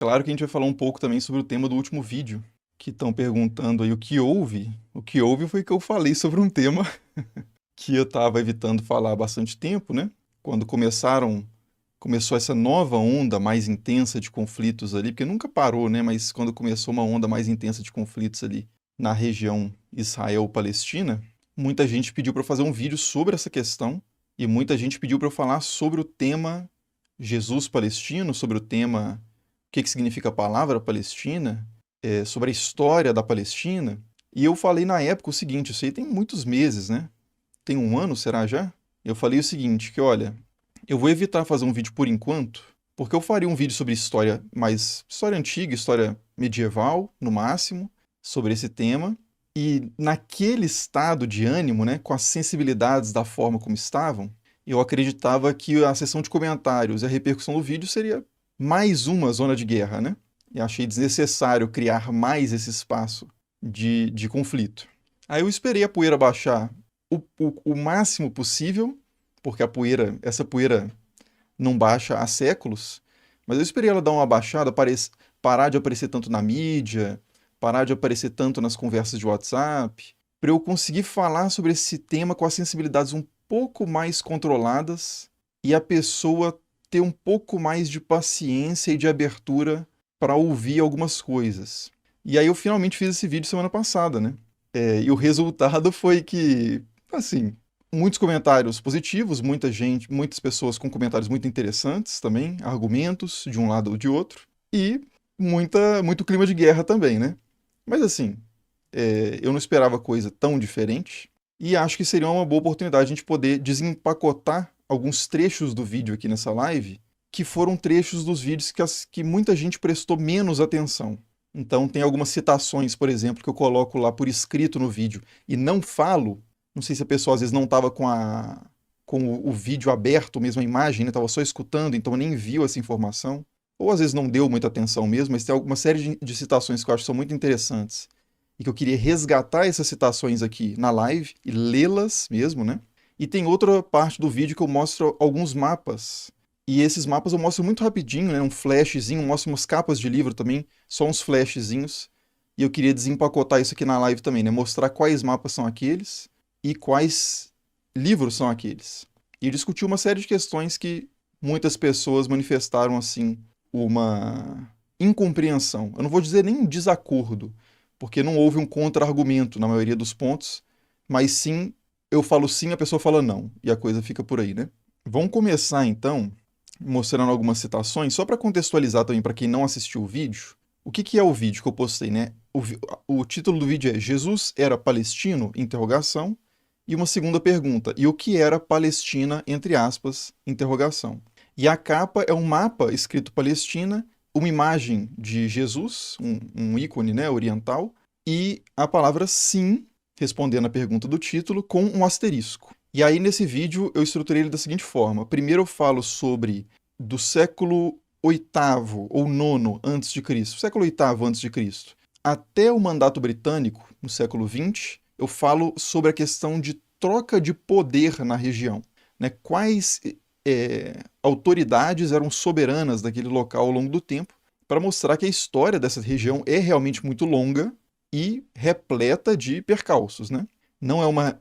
Claro que a gente vai falar um pouco também sobre o tema do último vídeo, que estão perguntando aí o que houve. O que houve foi que eu falei sobre um tema que eu estava evitando falar há bastante tempo, né? Quando começou essa nova onda mais intensa de conflitos ali, porque nunca parou, né? Mas quando começou uma onda mais intensa de conflitos ali na região Israel-Palestina, muita gente pediu para eu fazer um vídeo sobre essa questão e muita gente pediu para eu falar sobre o tema Jesus palestino, sobre o tema o que significa a palavra Palestina, sobre a história da Palestina. E eu falei na época o seguinte, isso aí tem muitos meses, né? Tem um ano, será já? Eu falei o seguinte, que olha, eu vou evitar fazer um vídeo por enquanto, porque eu faria um vídeo sobre história mais história antiga, história medieval, no máximo, sobre esse tema. E naquele estado de ânimo, né, com as sensibilidades da forma como estavam, eu acreditava que a sessão de comentários e a repercussão do vídeo seria mais uma zona de guerra, né? E achei desnecessário criar mais esse espaço de conflito. Aí eu esperei a poeira baixar o máximo possível, porque essa poeira não baixa há séculos, mas eu esperei ela dar uma baixada, parar de aparecer tanto na mídia, parar de aparecer tanto nas conversas de WhatsApp, para eu conseguir falar sobre esse tema com as sensibilidades um pouco mais controladas e a pessoa ter um pouco mais de paciência e de abertura para ouvir algumas coisas. E aí eu finalmente fiz esse vídeo semana passada, né? E o resultado foi que, assim, muitos comentários positivos, muita gente, muitas pessoas com comentários muito interessantes também, argumentos de um lado ou de outro, e muito clima de guerra também, né? Mas assim, eu não esperava coisa tão diferente, e acho que seria uma boa oportunidade a gente poder desempacotar alguns trechos do vídeo aqui nessa live, que foram trechos dos vídeos que muita gente prestou menos atenção. Então tem algumas citações, por exemplo, que eu coloco lá por escrito no vídeo e não falo. Não sei se a pessoa às vezes não estava com o vídeo aberto, mesmo a imagem, né? Estava só escutando, então nem viu essa informação. Ou às vezes não deu muita atenção mesmo, mas tem alguma série de citações que eu acho que são muito interessantes. E que eu queria resgatar essas citações aqui na live e lê-las mesmo, né? E tem outra parte do vídeo que eu mostro alguns mapas. E esses mapas eu mostro muito rapidinho, né? Um flashzinho, mostro umas capas de livro também, só uns flashzinhos. E eu queria desempacotar isso aqui na live também, né? Mostrar quais mapas são aqueles e quais livros são aqueles. E discutir uma série de questões que muitas pessoas manifestaram assim uma incompreensão. Eu não vou dizer nem um desacordo, porque não houve um contra-argumento na maioria dos pontos, mas sim, eu falo sim, a pessoa fala não, e a coisa fica por aí, né? Vamos começar então mostrando algumas citações, só para contextualizar também para quem não assistiu o vídeo. O que é o vídeo que eu postei, né? O título do vídeo é Jesus era palestino? Interrogação. E uma segunda pergunta, e o que era Palestina, entre aspas, interrogação. E a capa é um mapa escrito Palestina, uma imagem de Jesus, um ícone, né, oriental, e a palavra sim, respondendo a pergunta do título, com um asterisco. E aí nesse vídeo eu estruturei ele da seguinte forma. Primeiro eu falo sobre do século oitavo ou nono antes de Cristo, século oitavo antes de Cristo, até o mandato britânico, no século XX, eu falo sobre a questão de troca de poder na região, né? Quais autoridades eram soberanas daquele local ao longo do tempo, para mostrar que a história dessa região é realmente muito longa e repleta de percalços, né? Não é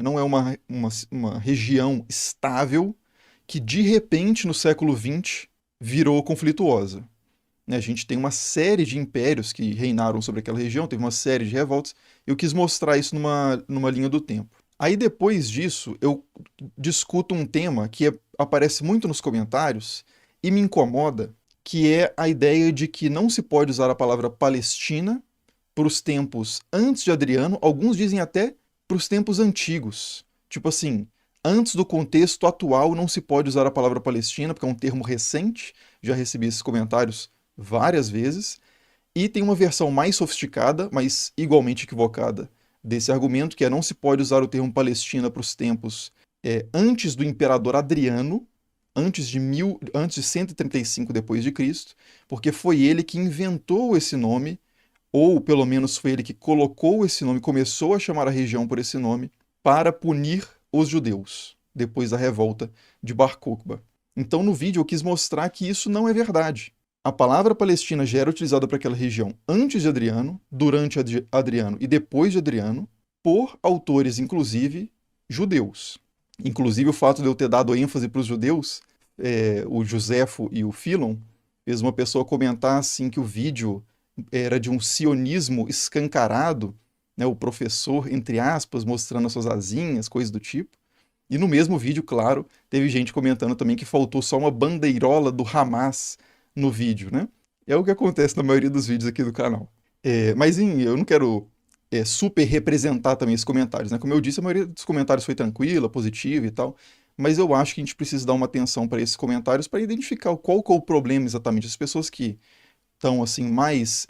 não é uma região estável que de repente no século XX virou conflituosa, né? A gente tem uma série de impérios que reinaram sobre aquela região, teve uma série de revoltas. Eu quis mostrar isso numa linha do tempo. Aí depois disso, eu discuto um tema que aparece muito nos comentários e me incomoda, que é a ideia de que não se pode usar a palavra Palestina para os tempos antes de Adriano, alguns dizem até para os tempos antigos. Tipo assim, antes do contexto atual não se pode usar a palavra Palestina, porque é um termo recente, já recebi esses comentários várias vezes, e tem uma versão mais sofisticada, mas igualmente equivocada, desse argumento, que é não se pode usar o termo Palestina para os tempos antes do imperador Adriano, antes de 135 depois de Cristo, porque foi ele que inventou esse nome, ou pelo menos foi ele que colocou esse nome, começou a chamar a região por esse nome, para punir os judeus, depois da revolta de Bar Kokhba. Então no vídeo eu quis mostrar que isso não é verdade. A palavra Palestina já era utilizada para aquela região antes de Adriano, durante Adriano e depois de Adriano, por autores, inclusive, judeus. Inclusive, o fato de eu ter dado ênfase para os judeus, o Josefo e o Philon, fez uma pessoa comentar assim que o vídeo era de um sionismo escancarado, né, o professor, entre aspas, mostrando as suas asinhas, coisas do tipo. E no mesmo vídeo, claro, teve gente comentando também que faltou só uma bandeirola do Hamas no vídeo, né? É o que acontece na maioria dos vídeos aqui do canal. Mas eu não quero super representar também esses comentários, né? Como eu disse, a maioria dos comentários foi tranquila, positiva e tal, mas eu acho que a gente precisa dar uma atenção para esses comentários para identificar qual que é o problema exatamente. As pessoas que estão assim mais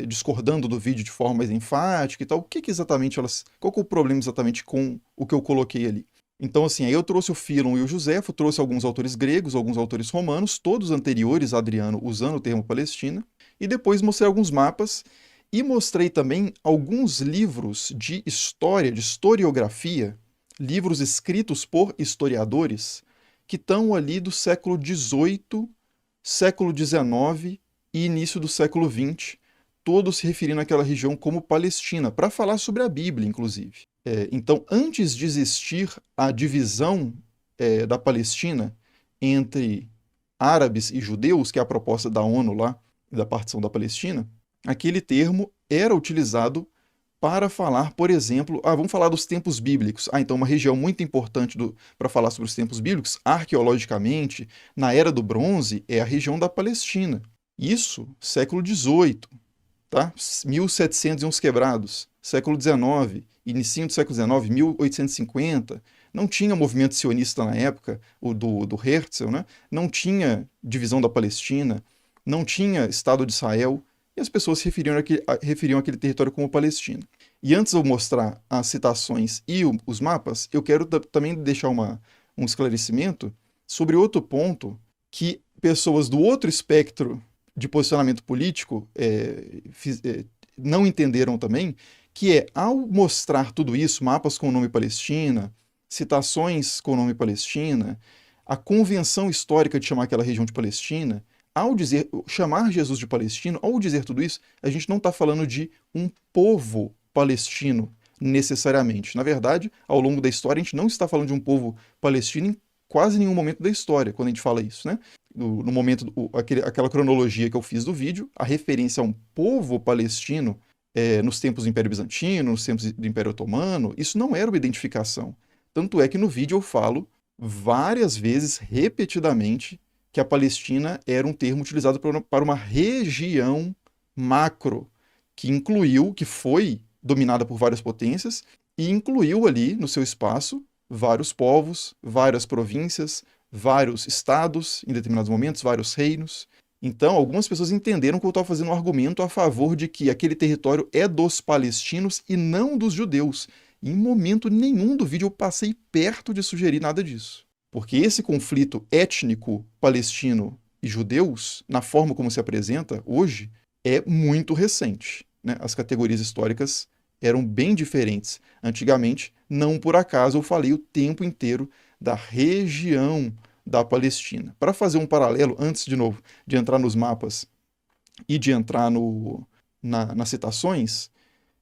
discordando do vídeo de forma mais enfática e tal, o que que exatamente qual que é o problema exatamente com o que eu coloquei ali? Então, assim, aí eu trouxe o Philon e o Josefo, trouxe alguns autores gregos, alguns autores romanos, todos anteriores a Adriano usando o termo Palestina, e depois mostrei alguns mapas e mostrei também alguns livros de história, de historiografia, livros escritos por historiadores, que estão ali do século XVIII, século XIX e início do século XX, todos se referindo àquela região como Palestina, para falar sobre a Bíblia, inclusive. Então, antes de existir a divisão da Palestina entre árabes e judeus, que é a proposta da ONU lá, da partição da Palestina, aquele termo era utilizado para falar, por exemplo, vamos falar dos tempos bíblicos. Então, uma região muito importante para falar sobre os tempos bíblicos, arqueologicamente, na Era do Bronze, é a região da Palestina. Isso, século XVIII, tá? 1700 e uns quebrados. Século XIX, início do século XIX, 1850, não tinha movimento sionista na época, o do Herzl, né? Não tinha divisão da Palestina, não tinha Estado de Israel, e as pessoas se referiam aquele território como Palestina. E antes de eu mostrar as citações e os mapas, eu quero também deixar um esclarecimento sobre outro ponto que pessoas do outro espectro de posicionamento político não entenderam também, que ao mostrar tudo isso, mapas com o nome Palestina, citações com o nome Palestina, a convenção histórica de chamar aquela região de Palestina, ao chamar Jesus de palestino, ao dizer tudo isso, a gente não está falando de um povo palestino necessariamente. Na verdade, ao longo da história, a gente não está falando de um povo palestino em quase nenhum momento da história, quando a gente fala isso, né? No momento, aquela cronologia que eu fiz do vídeo, a referência a um povo palestino nos tempos do Império Bizantino, nos tempos do Império Otomano, isso não era uma identificação. Tanto é que no vídeo eu falo várias vezes, repetidamente, que a Palestina era um termo utilizado para uma região macro, que foi dominada por várias potências e incluiu ali no seu espaço vários povos, várias províncias, vários estados, em determinados momentos, vários reinos. Então, algumas pessoas entenderam que eu estava fazendo um argumento a favor de que aquele território é dos palestinos e não dos judeus. Em momento nenhum do vídeo eu passei perto de sugerir nada disso. Porque esse conflito étnico palestino e judeus, na forma como se apresenta hoje, é muito recente, né? As categorias históricas eram bem diferentes. Antigamente, não por acaso eu falei o tempo inteiro da região da Palestina. Para fazer um paralelo, antes, de novo, de entrar nos mapas e de entrar nas citações,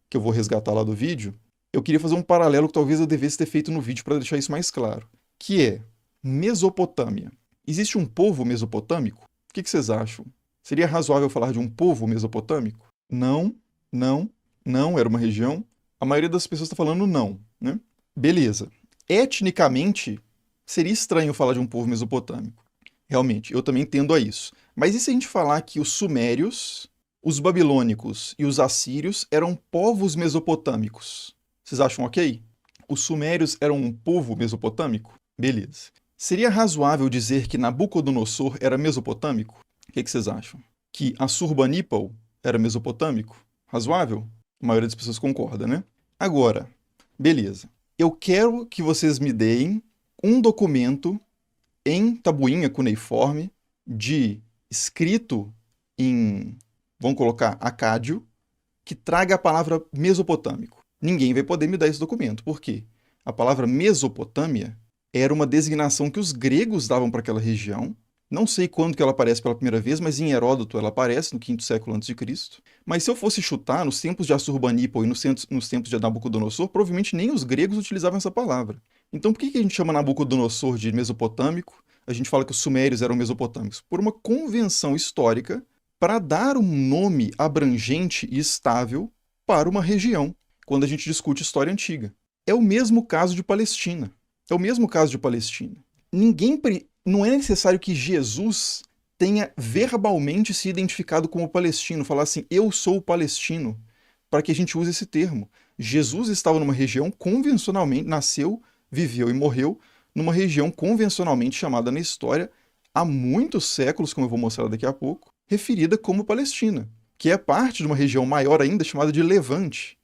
que eu vou resgatar lá do vídeo, eu queria fazer um paralelo que talvez eu devesse ter feito no vídeo para deixar isso mais claro, que é Mesopotâmia. Existe um povo mesopotâmico? O que vocês acham? Seria razoável falar de um povo mesopotâmico? Não, não, não era uma região. A maioria das pessoas está falando não, né? Beleza. Etnicamente, seria estranho falar de um povo mesopotâmico. Realmente, eu também tendo a isso. Mas e se a gente falar que os sumérios, os babilônicos e os assírios eram povos mesopotâmicos? Vocês acham ok? Os sumérios eram um povo mesopotâmico? Beleza. Seria razoável dizer que Nabucodonosor era mesopotâmico? O que vocês acham? Que Assurbanipal era mesopotâmico? Razoável? A maioria das pessoas concorda, né? Agora, beleza. Eu quero que vocês me deem um documento em tabuinha cuneiforme escrito em, vamos colocar, acádio, que traga a palavra mesopotâmico. Ninguém vai poder me dar esse documento. Por quê? A palavra Mesopotâmia era uma designação que os gregos davam para aquela região Não sei quando que ela aparece pela primeira vez, mas em Heródoto ela aparece, no quinto século antes de Cristo. Mas se eu fosse chutar, nos tempos de Assurbanipal e nos tempos de Nabucodonosor, provavelmente nem os gregos utilizavam essa palavra. Então por que a gente chama Nabucodonosor de mesopotâmico? A gente fala que os sumérios eram mesopotâmicos. Por uma convenção histórica para dar um nome abrangente e estável para uma região, quando a gente discute história antiga. É o mesmo caso de Palestina. É o mesmo caso de Palestina. Não é necessário que Jesus tenha verbalmente se identificado como palestino, falar assim, eu sou palestino, para que a gente use esse termo. Jesus estava numa região convencionalmente, nasceu, viveu e morreu numa região convencionalmente chamada na história há muitos séculos, como eu vou mostrar daqui a pouco, referida como Palestina, que é parte de uma região maior ainda chamada de Levante,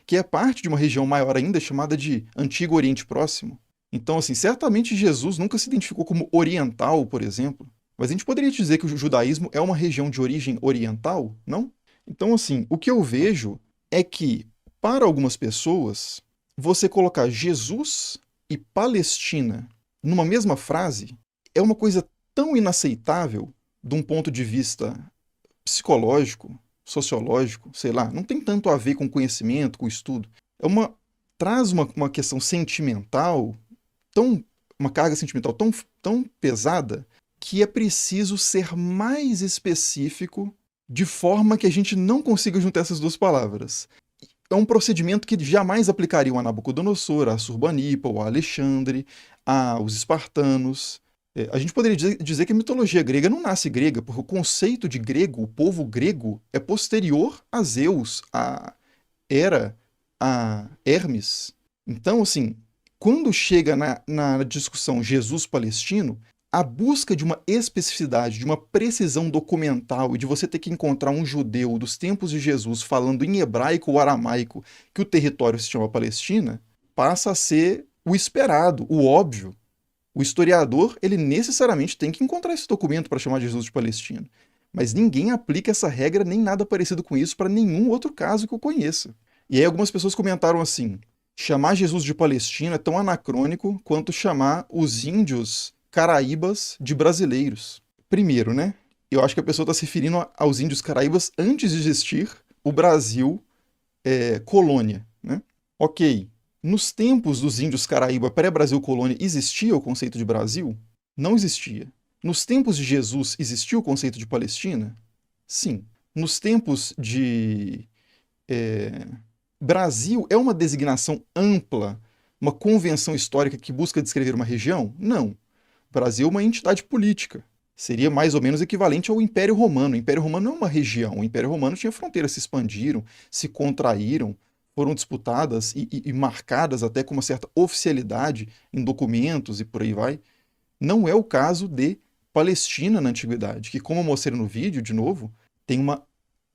que é parte de uma região maior ainda chamada de Antigo Oriente Próximo. Então, assim, certamente Jesus nunca se identificou como oriental, por exemplo, mas a gente poderia dizer que o judaísmo é uma região de origem oriental, não? Então, assim, o que eu vejo é que, para algumas pessoas, você colocar Jesus e Palestina numa mesma frase é uma coisa tão inaceitável de um ponto de vista psicológico, sociológico, sei lá, não tem tanto a ver com conhecimento, com estudo. Traz uma questão sentimental, tão, uma carga sentimental tão pesada, que é preciso ser mais específico de forma que a gente não consiga juntar essas duas palavras. É um procedimento que jamais aplicariam a Nabucodonosor, a Assurbanipal, a Alexandre, aos espartanos. A gente poderia dizer que a mitologia grega não nasce grega, porque o conceito de grego, o povo grego, é posterior a Zeus, a Hera, a Hermes. Então, assim, quando chega na discussão Jesus palestino, a busca de uma especificidade, de uma precisão documental e de você ter que encontrar um judeu dos tempos de Jesus falando em hebraico ou aramaico que o território se chama Palestina, passa a ser o esperado, o óbvio. O historiador, ele necessariamente tem que encontrar esse documento para chamar Jesus de palestino. Mas ninguém aplica essa regra nem nada parecido com isso para nenhum outro caso que eu conheça. E aí algumas pessoas comentaram assim, chamar Jesus de palestino é tão anacrônico quanto chamar os índios caraíbas de brasileiros. Primeiro, né? Eu acho que a pessoa está se referindo aos índios caraíbas antes de existir o Brasil colônia, né? Ok, nos tempos dos índios caraíba pré-Brasil colônia existia o conceito de Brasil? Não existia. Nos tempos de Jesus existiu o conceito de Palestina? Sim. Nos tempos de Brasil é uma designação ampla, uma convenção histórica que busca descrever uma região? Não. Brasil é uma entidade política. Seria mais ou menos equivalente ao Império Romano. O Império Romano não é uma região. O Império Romano tinha fronteiras, se expandiram, se contraíram, foram disputadas e marcadas até com uma certa oficialidade em documentos e por aí vai. Não é o caso de Palestina na antiguidade, que, como eu mostrei no vídeo, de novo,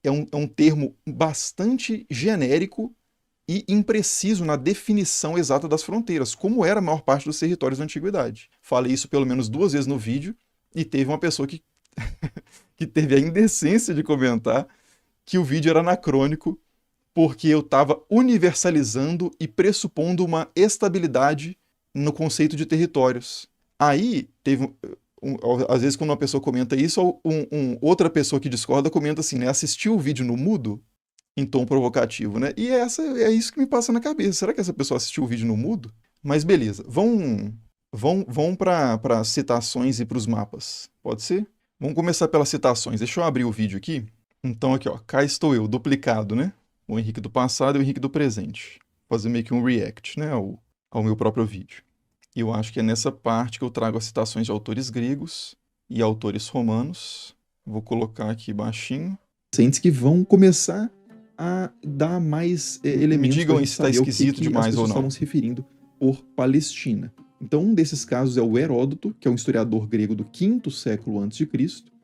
é um termo bastante genérico e impreciso na definição exata das fronteiras, como era a maior parte dos territórios da antiguidade. Falei isso pelo menos 2 vezes no vídeo e teve uma pessoa que, que teve a indecência de comentar que o vídeo era anacrônico porque eu estava universalizando e pressupondo uma estabilidade no conceito de territórios. Aí, às vezes quando uma pessoa comenta isso, outra pessoa que discorda comenta assim, né? Assistiu o vídeo no mudo? Em tom provocativo, né? E é isso que me passa na cabeça. Será que essa pessoa assistiu o vídeo no mudo? Mas beleza, vão para citações e para os mapas. Pode ser? Vamos começar pelas citações. Deixa eu abrir o vídeo aqui. Então aqui, ó, cá estou eu, duplicado, né? O Henrique do passado e o Henrique do presente. Vou fazer meio que um react, né, ao meu próprio vídeo. E eu acho que é nessa parte que eu trago as citações de autores gregos e autores romanos. Vou colocar aqui baixinho. Sentes que vão começar a dar mais elementos. Me digam aí se está esquisito demais ou não. As pessoas estavam se referindo por Palestina. Então, um desses casos é o Heródoto, que é um historiador grego do 5º século a.C.,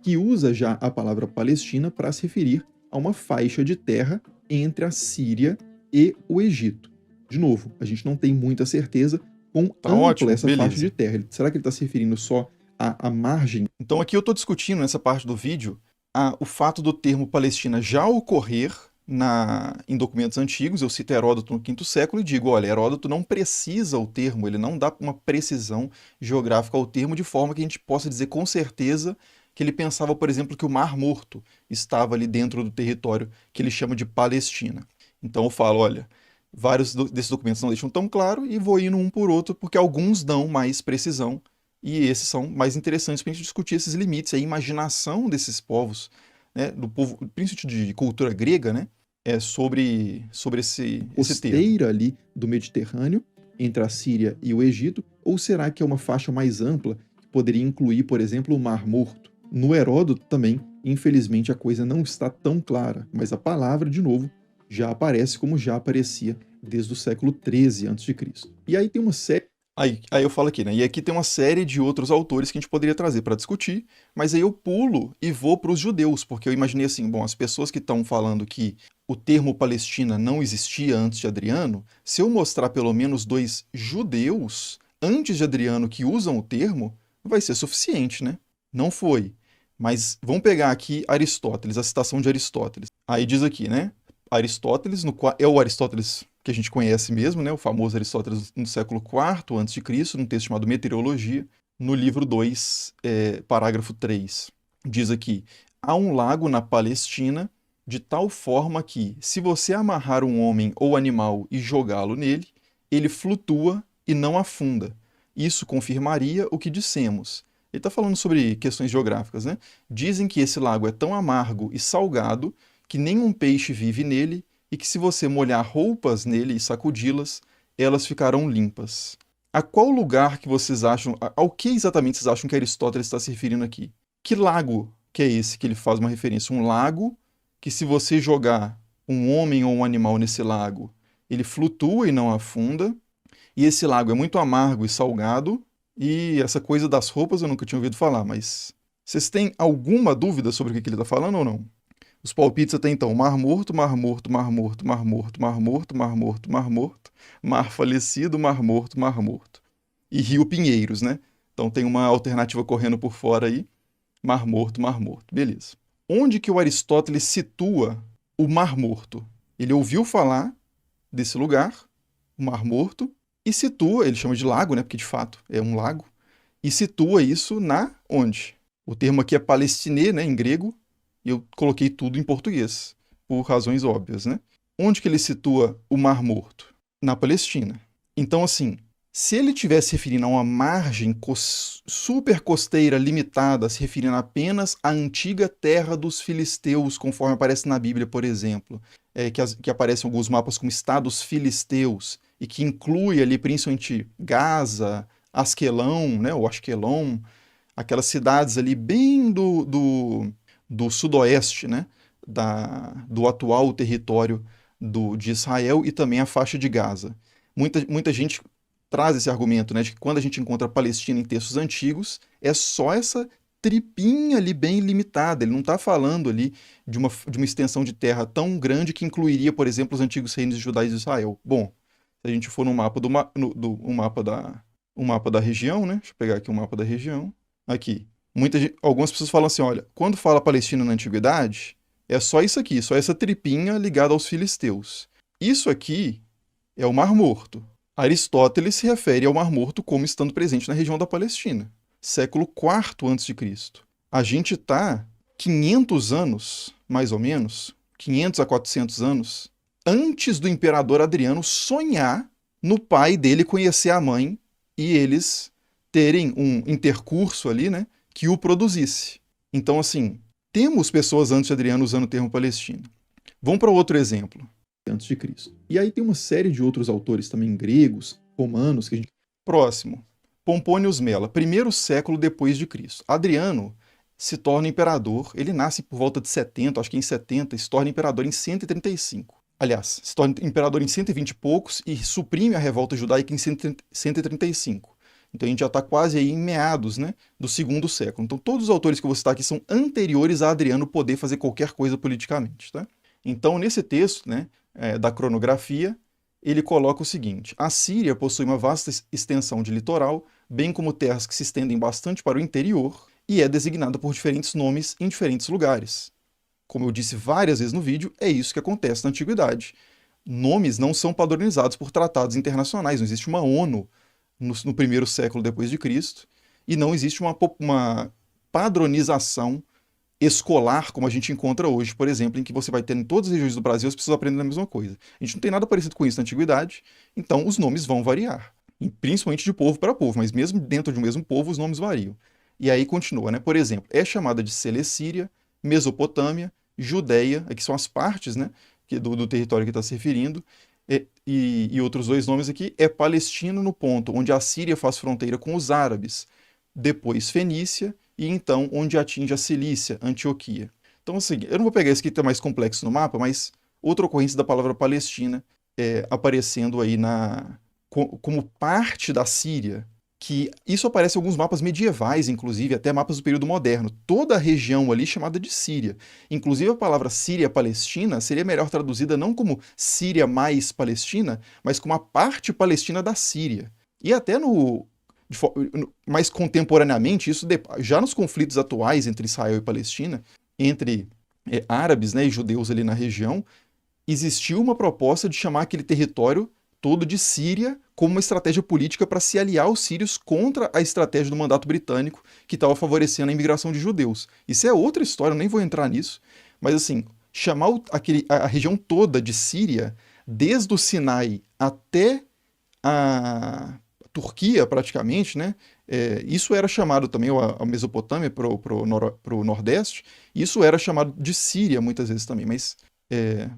que usa já a palavra Palestina para se referir a uma faixa de terra entre a Síria e o Egito. De novo, a gente não tem muita certeza com ampla essa faixa de terra. Será que ele está se referindo só à margem? Então, aqui eu estou discutindo nessa parte do vídeo o fato do termo Palestina já ocorrer em documentos antigos, eu cito Heródoto no quinto século e digo, olha, Heródoto não precisa o termo, ele não dá uma precisão geográfica ao termo de forma que a gente possa dizer com certeza que ele pensava, por exemplo, que o Mar Morto estava ali dentro do território que ele chama de Palestina. Então eu falo, olha, vários desses documentos não deixam tão claro e vou indo um por outro porque alguns dão mais precisão e esses são mais interessantes para a gente discutir esses limites, a imaginação desses povos, né, do povo, principalmente de cultura grega, né, sobre esse termo. Costeira ali do Mediterrâneo, entre a Síria e o Egito, ou será que é uma faixa mais ampla que poderia incluir, por exemplo, o Mar Morto? No Heródoto também, infelizmente, a coisa não está tão clara, mas a palavra, de novo, já aparece como já aparecia desde o século XIII a.C. E aí tem uma série. Aí eu falo aqui, né? E aqui tem uma série de outros autores que a gente poderia trazer para discutir, mas aí eu pulo e vou para os judeus, porque eu imaginei assim, bom, as pessoas que estão falando que o termo Palestina não existia antes de Adriano, se eu mostrar pelo menos 2 judeus antes de Adriano que usam o termo, vai ser suficiente, né? Não foi. Mas vamos pegar aqui Aristóteles, a citação de Aristóteles. Aí diz aqui, né? Aristóteles, é o Aristóteles que a gente conhece mesmo, né? O famoso Aristóteles no século IV a.C., num texto chamado Meteorologia, no livro 2, parágrafo 3. Diz aqui, há um lago na Palestina de tal forma que, se você amarrar um homem ou animal e jogá-lo nele, ele flutua e não afunda. Isso confirmaria o que dissemos. Ele está falando sobre questões geográficas, né? Dizem que esse lago é tão amargo e salgado que nenhum peixe vive nele e que se você molhar roupas nele e sacudi-las, elas ficarão limpas. A qual lugar que vocês acham, ao que exatamente vocês acham que Aristóteles está se referindo aqui? Que lago que é esse que ele faz uma referência? Um lago que se você jogar um homem ou um animal nesse lago, ele flutua e não afunda, e esse lago é muito amargo e salgado, e essa coisa das roupas eu nunca tinha ouvido falar, mas vocês têm alguma dúvida sobre o que ele está falando ou não? Os palpites até então, Mar Morto, Mar Morto, Mar Morto, Mar Morto, Mar Morto, Mar Morto, Mar Morto, Mar Falecido, Mar Morto, Mar Morto. E Rio Pinheiros, né? Então tem uma alternativa correndo por fora aí, Mar Morto, Mar Morto. Beleza. Onde que o Aristóteles situa o Mar Morto? Ele ouviu falar desse lugar, o Mar Morto, e situa, ele chama de lago, né? Porque de fato é um lago, e situa isso na onde? O termo aqui é Palestinê, né? Em grego, e eu coloquei tudo em português, por razões óbvias, né? Onde que ele situa o Mar Morto? Na Palestina. Então, assim, se ele estivesse referindo a uma margem super costeira limitada, se referindo apenas à antiga terra dos filisteus, conforme aparece na Bíblia, por exemplo, que aparecem alguns mapas como estados filisteus, e que inclui ali principalmente Gaza, Asquelão, né, ou Ashkelon, aquelas cidades ali bem do sudoeste, né, do atual território de Israel e também a faixa de Gaza. Muita gente traz esse argumento, né, de que quando a gente encontra Palestina em textos antigos, é só essa tripinha ali bem limitada. Ele não está falando ali de uma extensão de terra tão grande que incluiria, por exemplo, os antigos reinos de Judá e de Israel. Bom, se a gente for no mapa um mapa da região, né? Deixa eu pegar aqui um mapa da região. Aqui. Algumas pessoas falam assim, olha, quando fala Palestina na antiguidade, é só isso aqui, só essa tripinha ligada aos filisteus. Isso aqui é o Mar Morto. Aristóteles se refere ao Mar Morto como estando presente na região da Palestina, século IV a.C. A gente está 500 anos, mais ou menos, 500 a 400 anos, antes do imperador Adriano sonhar no pai dele conhecer a mãe e eles terem um intercurso ali, né, que o produzisse. Então, assim, temos pessoas antes de Adriano usando o termo Palestina. Vamos para outro exemplo. Antes de Cristo. E aí tem uma série de outros autores também gregos, romanos, que a gente... Próximo. Pompônios Mela, primeiro século depois de Cristo. Adriano se torna imperador, ele nasce por volta de 70, acho que em 70, e se torna imperador em 135. Aliás, se torna imperador em 120 e poucos e suprime a revolta judaica em 135. Então a gente já está quase aí em meados, né, do segundo século. Então todos os autores que eu vou citar aqui são anteriores a Adriano poder fazer qualquer coisa politicamente. Tá? Então nesse texto, né, da cronografia, ele coloca o seguinte: a Síria possui uma vasta extensão de litoral, bem como terras que se estendem bastante para o interior, e é designada por diferentes nomes em diferentes lugares. Como eu disse várias vezes no vídeo, é isso que acontece na antiguidade. Nomes não são padronizados por tratados internacionais, não existe uma ONU no primeiro século depois de Cristo, e não existe uma padronização escolar, como a gente encontra hoje, por exemplo, em que você vai ter em todas as regiões do Brasil as pessoas aprendendo a mesma coisa. A gente não tem nada parecido com isso na antiguidade, então os nomes vão variar, e principalmente de povo para povo, mas mesmo dentro de um mesmo povo os nomes variam. E aí continua, né? Por exemplo, é chamada de Celecíria, Mesopotâmia, Judéia, aqui são as partes, né, do território que está se referindo, e outros dois nomes aqui, é Palestina no ponto onde a Síria faz fronteira com os árabes, depois Fenícia, e então onde atinge a Cilícia, Antioquia. Então, assim, eu não vou pegar esse que está mais complexo no mapa, mas outra ocorrência da palavra Palestina aparecendo aí como parte da Síria, que isso aparece em alguns mapas medievais, inclusive, até mapas do período moderno. Toda a região ali chamada de Síria. Inclusive a palavra Síria-Palestina seria melhor traduzida não como Síria mais Palestina, mas como a parte palestina da Síria. E até mais contemporaneamente, isso já nos conflitos atuais entre Israel e Palestina, entre árabes, né, e judeus ali na região, existiu uma proposta de chamar aquele território todo de Síria como uma estratégia política para se aliar aos sírios contra a estratégia do mandato britânico que estava favorecendo a imigração de judeus. Isso é outra história, eu nem vou entrar nisso, mas assim, chamar a região toda de Síria, desde o Sinai até a Turquia, praticamente, né? Isso era chamado também, a Mesopotâmia para o Nordeste, isso era chamado de Síria muitas vezes também, mas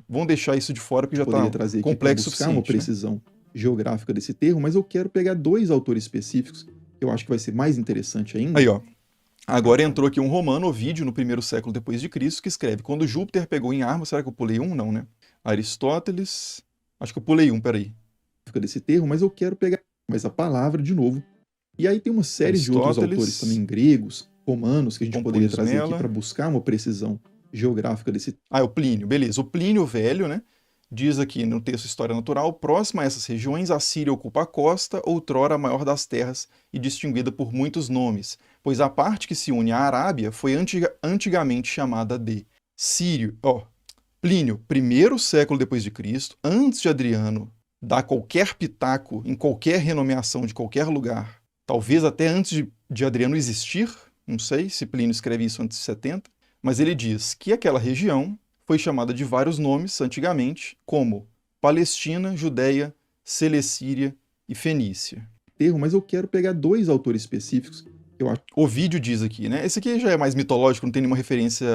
vamos deixar isso de fora porque já está trazer complexo o buscar uma suficiente, né? precisão geográfica desse termo, mas eu quero pegar dois autores específicos que eu acho que vai ser mais interessante ainda. Aí, ó. Agora entrou aqui um romano, Ovídio, no primeiro século depois de Cristo, que escreve: quando Júpiter pegou em armas, será que eu pulei um? Não, né? Aristóteles. Acho que eu pulei um, peraí. Desse termo, mas eu quero pegar mais a palavra de novo. E aí tem uma série de outros autores também gregos, romanos, que a gente poderia trazer aqui para buscar uma precisão geográfica desse. É o Plínio, beleza. O Plínio Velho, né? Diz aqui no texto História Natural: próxima a essas regiões, a Síria ocupa a costa, outrora a maior das terras e distinguida por muitos nomes, pois a parte que se une à Arábia foi antigamente chamada de Sírio. Plínio, primeiro século depois de Cristo, antes de Adriano dar qualquer pitaco em qualquer renomeação de qualquer lugar, talvez até antes de Adriano existir, não sei se Plínio escreve isso antes de 70, mas ele diz que aquela região foi chamada de vários nomes antigamente, como Palestina, Judéia, Celecíria e Fenícia. Mas eu quero pegar dois autores específicos. Ovídio diz aqui, né? Esse aqui já é mais mitológico, não tem nenhuma referência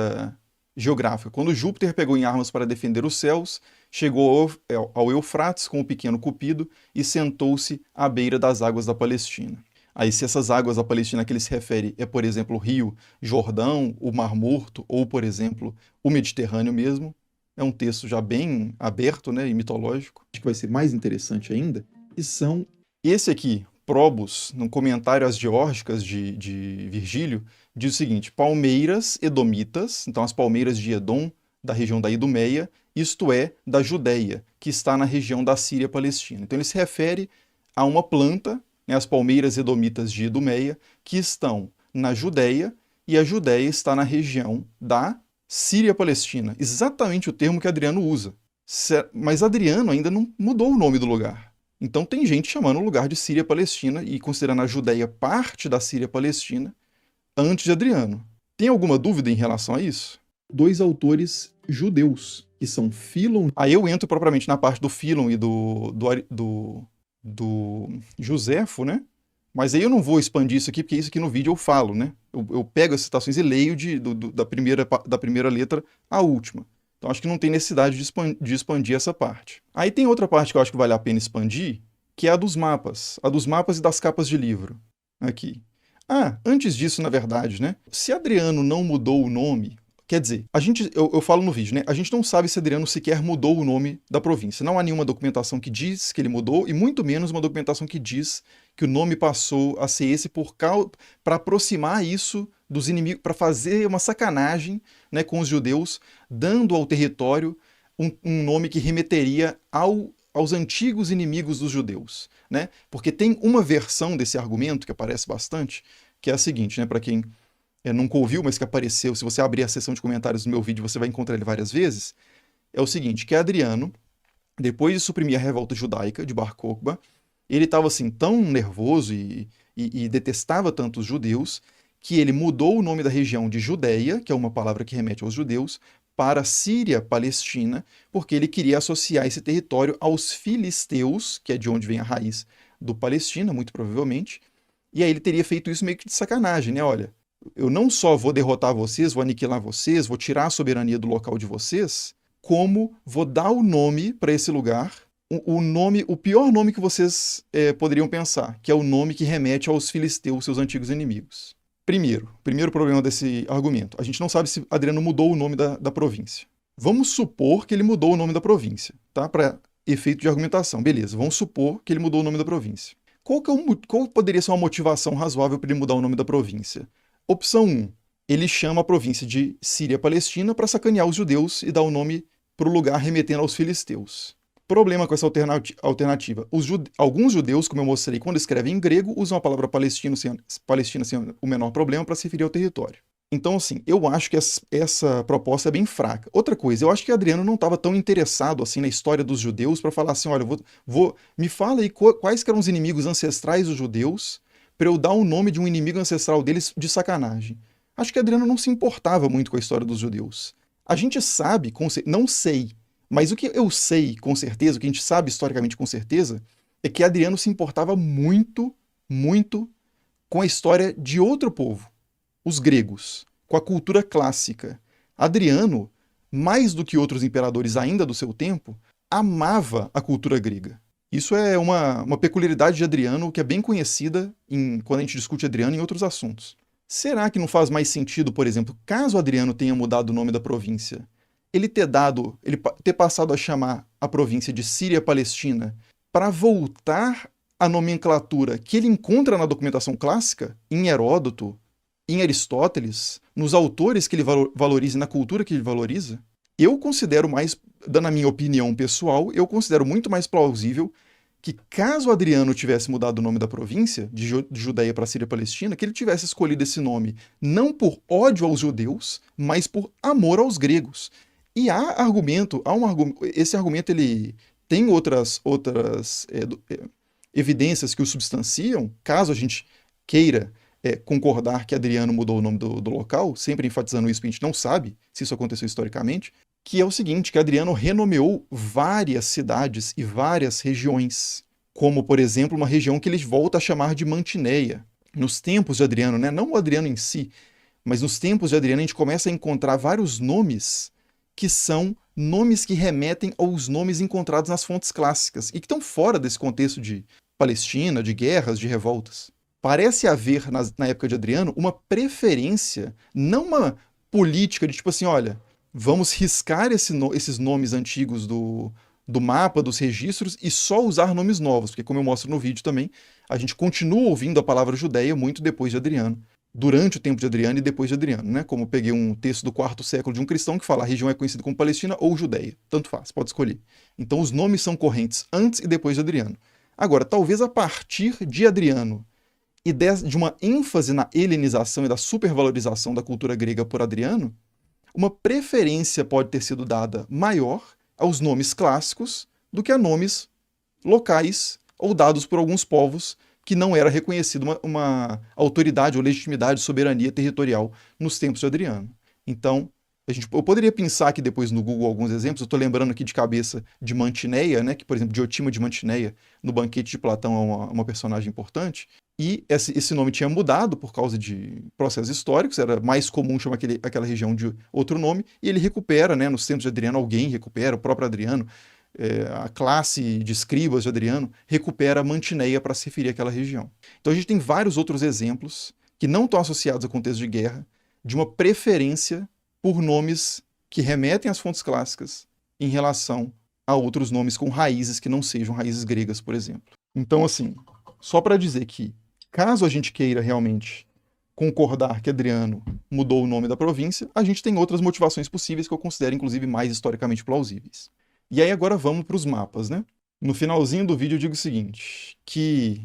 geográfica. Quando Júpiter pegou em armas para defender os céus, chegou ao Eufrates com o pequeno Cupido e sentou-se à beira das águas da Palestina. Aí, se essas águas da Palestina a que ele se refere por exemplo, o Rio Jordão, o Mar Morto, ou, por exemplo, o Mediterrâneo mesmo, é um texto já bem aberto, né, e mitológico. Acho que vai ser mais interessante ainda, que são... Esse aqui, Probus, no comentário às Geórgicas de Virgílio, diz o seguinte: palmeiras edomitas, então as palmeiras de Edom, da região da Idumeia, isto é, da Judéia, que está na região da Síria-Palestina. Então ele se refere a uma planta, né, as palmeiras edomitas de Idumeia, que estão na Judéia, e a Judéia está na região da Síria-Palestina. Exatamente o termo que Adriano usa. Mas Adriano ainda não mudou o nome do lugar. Então tem gente chamando o lugar de Síria-Palestina e considerando a Judéia parte da Síria-Palestina antes de Adriano. Tem alguma dúvida em relação a isso? Dois autores judeus, que são Fílon... Aí eu entro propriamente na parte do Fílon e do Joséfo, né? Mas aí eu não vou expandir isso aqui, porque isso aqui no vídeo eu falo, né? Eu pego as citações e leio da primeira letra à última. Então acho que não tem necessidade de expandir essa parte. Aí tem outra parte que eu acho que vale a pena expandir, que é a dos mapas. A dos mapas e das capas de livro. Aqui. Antes disso, na verdade, né? Se Adriano não mudou o nome... Quer dizer, eu falo no vídeo, né? A gente não sabe se Adriano sequer mudou o nome da província. Não há nenhuma documentação que diz que ele mudou, e muito menos uma documentação que diz que o nome passou a ser esse para aproximar isso dos inimigos, para fazer uma sacanagem, né, com os judeus, dando ao território um nome que remeteria aos antigos inimigos dos judeus, né? Porque tem uma versão desse argumento que aparece bastante, que é a seguinte, né, para quem nunca ouviu, mas que apareceu, se você abrir a seção de comentários do meu vídeo, você vai encontrar ele várias vezes, é o seguinte, que Adriano, depois de suprimir a revolta judaica de Bar Kokhba, ele estava assim tão nervoso e detestava tanto os judeus, que ele mudou o nome da região de Judéia, que é uma palavra que remete aos judeus, para Síria, Palestina, porque ele queria associar esse território aos filisteus, que é de onde vem a raiz do Palestina, muito provavelmente, e aí ele teria feito isso meio que de sacanagem, né? Olha, eu não só vou derrotar vocês, vou aniquilar vocês, vou tirar a soberania do local de vocês, como vou dar o nome para esse lugar, o pior nome que vocês poderiam pensar, que é o nome que remete aos filisteus, seus antigos inimigos. Primeiro problema desse argumento. A gente não sabe se Adriano mudou o nome da província. Vamos supor que ele mudou o nome da província, tá? Para efeito de argumentação. Beleza, vamos supor que ele mudou o nome da província. Qual poderia ser uma motivação razoável para ele mudar o nome da província? Opção 1. Ele chama a província de Síria-Palestina para sacanear os judeus e dar o nome para o lugar remetendo aos filisteus. Problema com essa alternativa. Alguns judeus, como eu mostrei, quando escrevem em grego, usam a palavra Palestina sem o menor problema para se referir ao território. Então, assim, eu acho que essa proposta é bem fraca. Outra coisa, eu acho que Adriano não estava tão interessado assim na história dos judeus para falar assim, olha, me fala aí quais que eram os inimigos ancestrais dos judeus para eu dar o nome de um inimigo ancestral deles de sacanagem. Acho que Adriano não se importava muito com a história dos judeus. A gente sabe, não sei, mas o que eu sei com certeza, o que a gente sabe historicamente com certeza, é que Adriano se importava muito, muito com a história de outro povo, os gregos, com a cultura clássica. Adriano, mais do que outros imperadores ainda do seu tempo, amava a cultura grega. Isso é uma peculiaridade de Adriano que é bem conhecida quando a gente discute Adriano em outros assuntos. Será que não faz mais sentido, por exemplo, caso Adriano tenha mudado o nome da província, ele ter passado a chamar a província de Síria-Palestina para voltar à nomenclatura que ele encontra na documentação clássica, em Heródoto, em Aristóteles, nos autores que ele valoriza e na cultura que ele valoriza? Eu considero mais, dando a minha opinião pessoal, eu considero muito mais plausível que caso Adriano tivesse mudado o nome da província, de Judéia para Síria-Palestina, que ele tivesse escolhido esse nome não por ódio aos judeus, mas por amor aos gregos. E esse argumento ele tem outras evidências que o substanciam, caso a gente queira concordar que Adriano mudou o nome do local, sempre enfatizando isso, porque a gente não sabe se isso aconteceu historicamente, que é o seguinte, que Adriano renomeou várias cidades e várias regiões, como, por exemplo, uma região que ele volta a chamar de Mantineia. Nos tempos de Adriano, né? Não o Adriano em si, mas nos tempos de Adriano a gente começa a encontrar vários nomes que são nomes que remetem aos nomes encontrados nas fontes clássicas e que estão fora desse contexto de Palestina, de guerras, de revoltas. Parece haver, na época de Adriano, uma preferência, não uma política de tipo assim, olha, vamos riscar esses nomes antigos do mapa, dos registros, e só usar nomes novos, porque como eu mostro no vídeo também, a gente continua ouvindo a palavra Judéia muito depois de Adriano, durante o tempo de Adriano e depois de Adriano, né? Como eu peguei um texto do quarto século de um cristão que fala a região é conhecida como Palestina ou Judéia, tanto faz, pode escolher. Então os nomes são correntes antes e depois de Adriano. Agora, talvez a partir de Adriano e de uma ênfase na helenização e da supervalorização da cultura grega por Adriano, uma preferência pode ter sido dada maior aos nomes clássicos do que a nomes locais ou dados por alguns povos que não era reconhecido uma autoridade ou legitimidade, soberania territorial nos tempos de Adriano. Então, eu poderia pensar aqui depois no Google alguns exemplos, eu estou lembrando aqui de cabeça de Mantineia, né, que, por exemplo, Diotima de Mantineia, no Banquete de Platão, é uma personagem importante, e esse nome tinha mudado por causa de processos históricos, era mais comum chamar aquela região de outro nome, e ele recupera, né, nos tempos de Adriano, alguém recupera, o próprio Adriano, a classe de escribas de Adriano recupera Mantineia para se referir àquela região. Então a gente tem vários outros exemplos que não estão associados a contexto de guerra, de uma preferência por nomes que remetem às fontes clássicas em relação a outros nomes com raízes que não sejam raízes gregas, por exemplo. Então, assim, só para dizer que, caso a gente queira realmente concordar que Adriano mudou o nome da província, a gente tem outras motivações possíveis que eu considero, inclusive, mais historicamente plausíveis. E aí agora vamos para os mapas, né? No finalzinho do vídeo eu digo o seguinte, que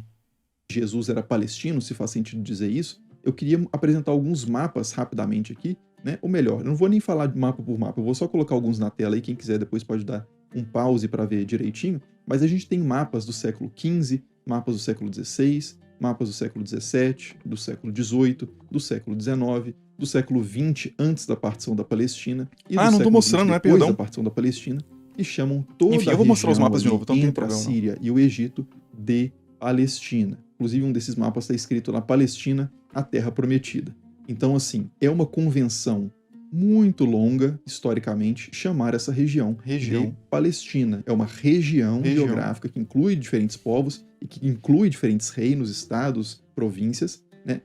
Jesus era palestino, se faz sentido dizer isso, eu queria apresentar alguns mapas rapidamente aqui, né? Ou melhor, eu não vou nem falar de mapa por mapa, eu vou só colocar alguns na tela aí, quem quiser depois pode dar um pause para ver direitinho, mas a gente tem mapas do século XV, mapas do século XVI, mapas do século XVII, do século XVIII, do século XIX, do século XX antes da partição da Palestina e do Ah, não tô século XX mostrando, né? depois da Perdão. partição da Palestina, e chamam Enfim, toda a eu vou mostrar os região mapas de novo, ali então não tem entre a problema não. Síria e o Egito de Palestina. Inclusive, um desses mapas está escrito na Palestina, a Terra Prometida. Então, assim, é uma convenção muito longa, historicamente, chamar essa região de Palestina. É uma região geográfica que inclui diferentes povos e que inclui diferentes reinos, estados, províncias, né?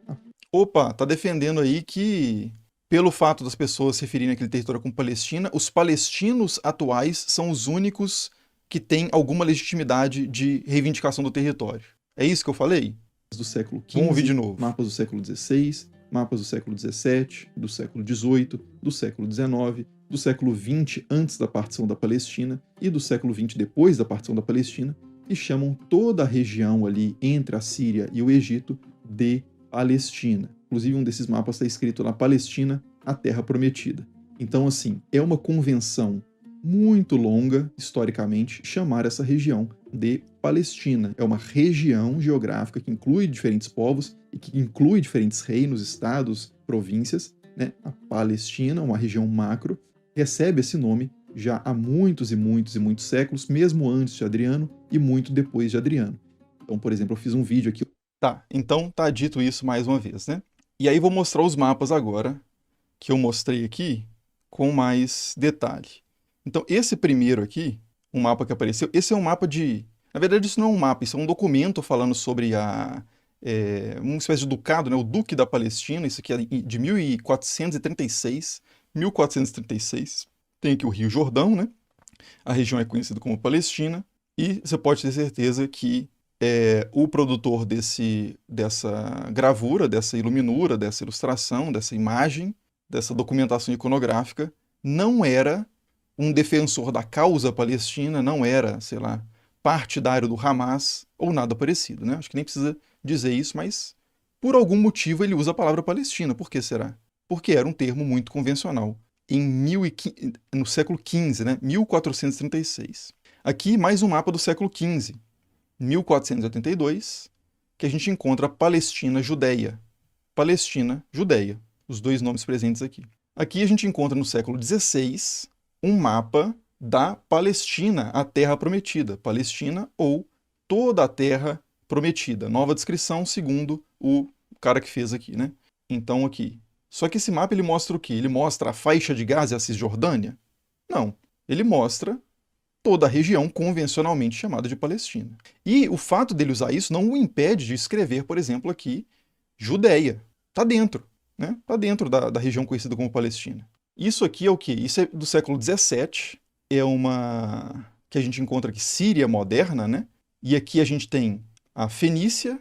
Opa, tá defendendo aí que, pelo fato das pessoas se referirem àquele território como Palestina, os palestinos atuais são os únicos que têm alguma legitimidade de reivindicação do território. É isso que eu falei? Do século Vamos ouvir XV, de novo. mapas do século XVI, mapas do século XVII, do século XVIII, do século XIX, do século XX antes da partição da Palestina e do século XX depois da partição da Palestina, e chamam toda a região ali entre a Síria e o Egito de Palestina. Inclusive, um desses mapas está escrito na Palestina, a Terra Prometida. Então, assim, é uma convenção muito longa, historicamente, chamar essa região de Palestina. É uma região geográfica que inclui diferentes povos e que inclui diferentes reinos, estados, províncias, né? A Palestina, uma região macro, recebe esse nome já há muitos e muitos e muitos séculos, mesmo antes de Adriano e muito depois de Adriano. Então, por exemplo, eu fiz um vídeo aqui. Tá, então tá dito isso mais uma vez, né? E aí vou mostrar os mapas agora, que eu mostrei aqui, com mais detalhe. Então, esse primeiro aqui, um mapa que apareceu, esse é um mapa de... Na verdade, isso não é um mapa, isso é um documento falando sobre uma espécie de ducado, né? O Duque da Palestina, isso aqui é de 1436, 1436. Tem aqui o Rio Jordão, né? A região é conhecida como Palestina, e você pode ter certeza que o produtor dessa gravura, dessa iluminura, dessa ilustração, dessa imagem, dessa documentação iconográfica, não era um defensor da causa palestina, não era, sei lá, partidário do Hamas ou nada parecido, né? Acho que nem precisa dizer isso, mas por algum motivo ele usa a palavra Palestina. Por que será? Porque era um termo muito convencional. No século XV, né? 1436. Aqui mais um mapa do século XV, 1482, que a gente encontra a Palestina-Judeia. Palestina-Judeia, os dois nomes presentes aqui. Aqui a gente encontra no século XVI um mapa da Palestina, a Terra Prometida. Palestina ou toda a Terra Prometida. Nova descrição segundo o cara que fez aqui, né? Então aqui. Só que esse mapa ele mostra o quê? Ele mostra a faixa de Gaza e a Cisjordânia? Não. Ele mostra toda a região convencionalmente chamada de Palestina. E o fato dele usar isso não o impede de escrever, por exemplo, aqui, Judeia. Está dentro, né? Está dentro da região conhecida como Palestina. Isso aqui é o quê? Isso é do século XVII, é uma que a gente encontra aqui, Síria moderna, né? E aqui a gente tem a Fenícia,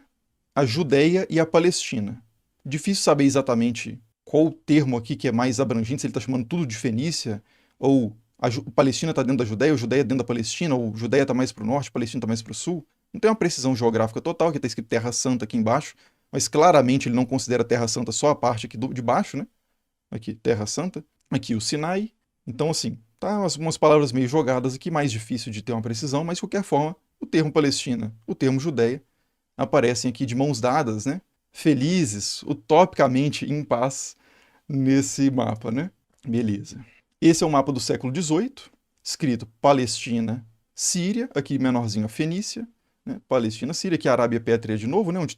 a Judeia e a Palestina. Difícil saber exatamente qual o termo aqui que é mais abrangente, se ele está chamando tudo de Fenícia, ou a Palestina está dentro da Judeia, ou Judeia dentro da Palestina, ou Judeia está mais para o norte, Palestina está mais para o sul. Não tem uma precisão geográfica total, que está escrito Terra Santa aqui embaixo, mas claramente ele não considera Terra Santa só a parte aqui de baixo, né? Aqui, Terra Santa. Aqui o Sinai. Então, assim, tá umas palavras meio jogadas aqui, mais difícil de ter uma precisão, mas de qualquer forma, o termo Palestina, o termo Judeia, aparecem aqui de mãos dadas, né? Felizes, utopicamente em paz nesse mapa, né? Beleza. Esse é o mapa do século XVIII, escrito Palestina, Síria, aqui menorzinho a Fenícia, né? Palestina, Síria, aqui a Arábia Pétrea de novo, né? Onde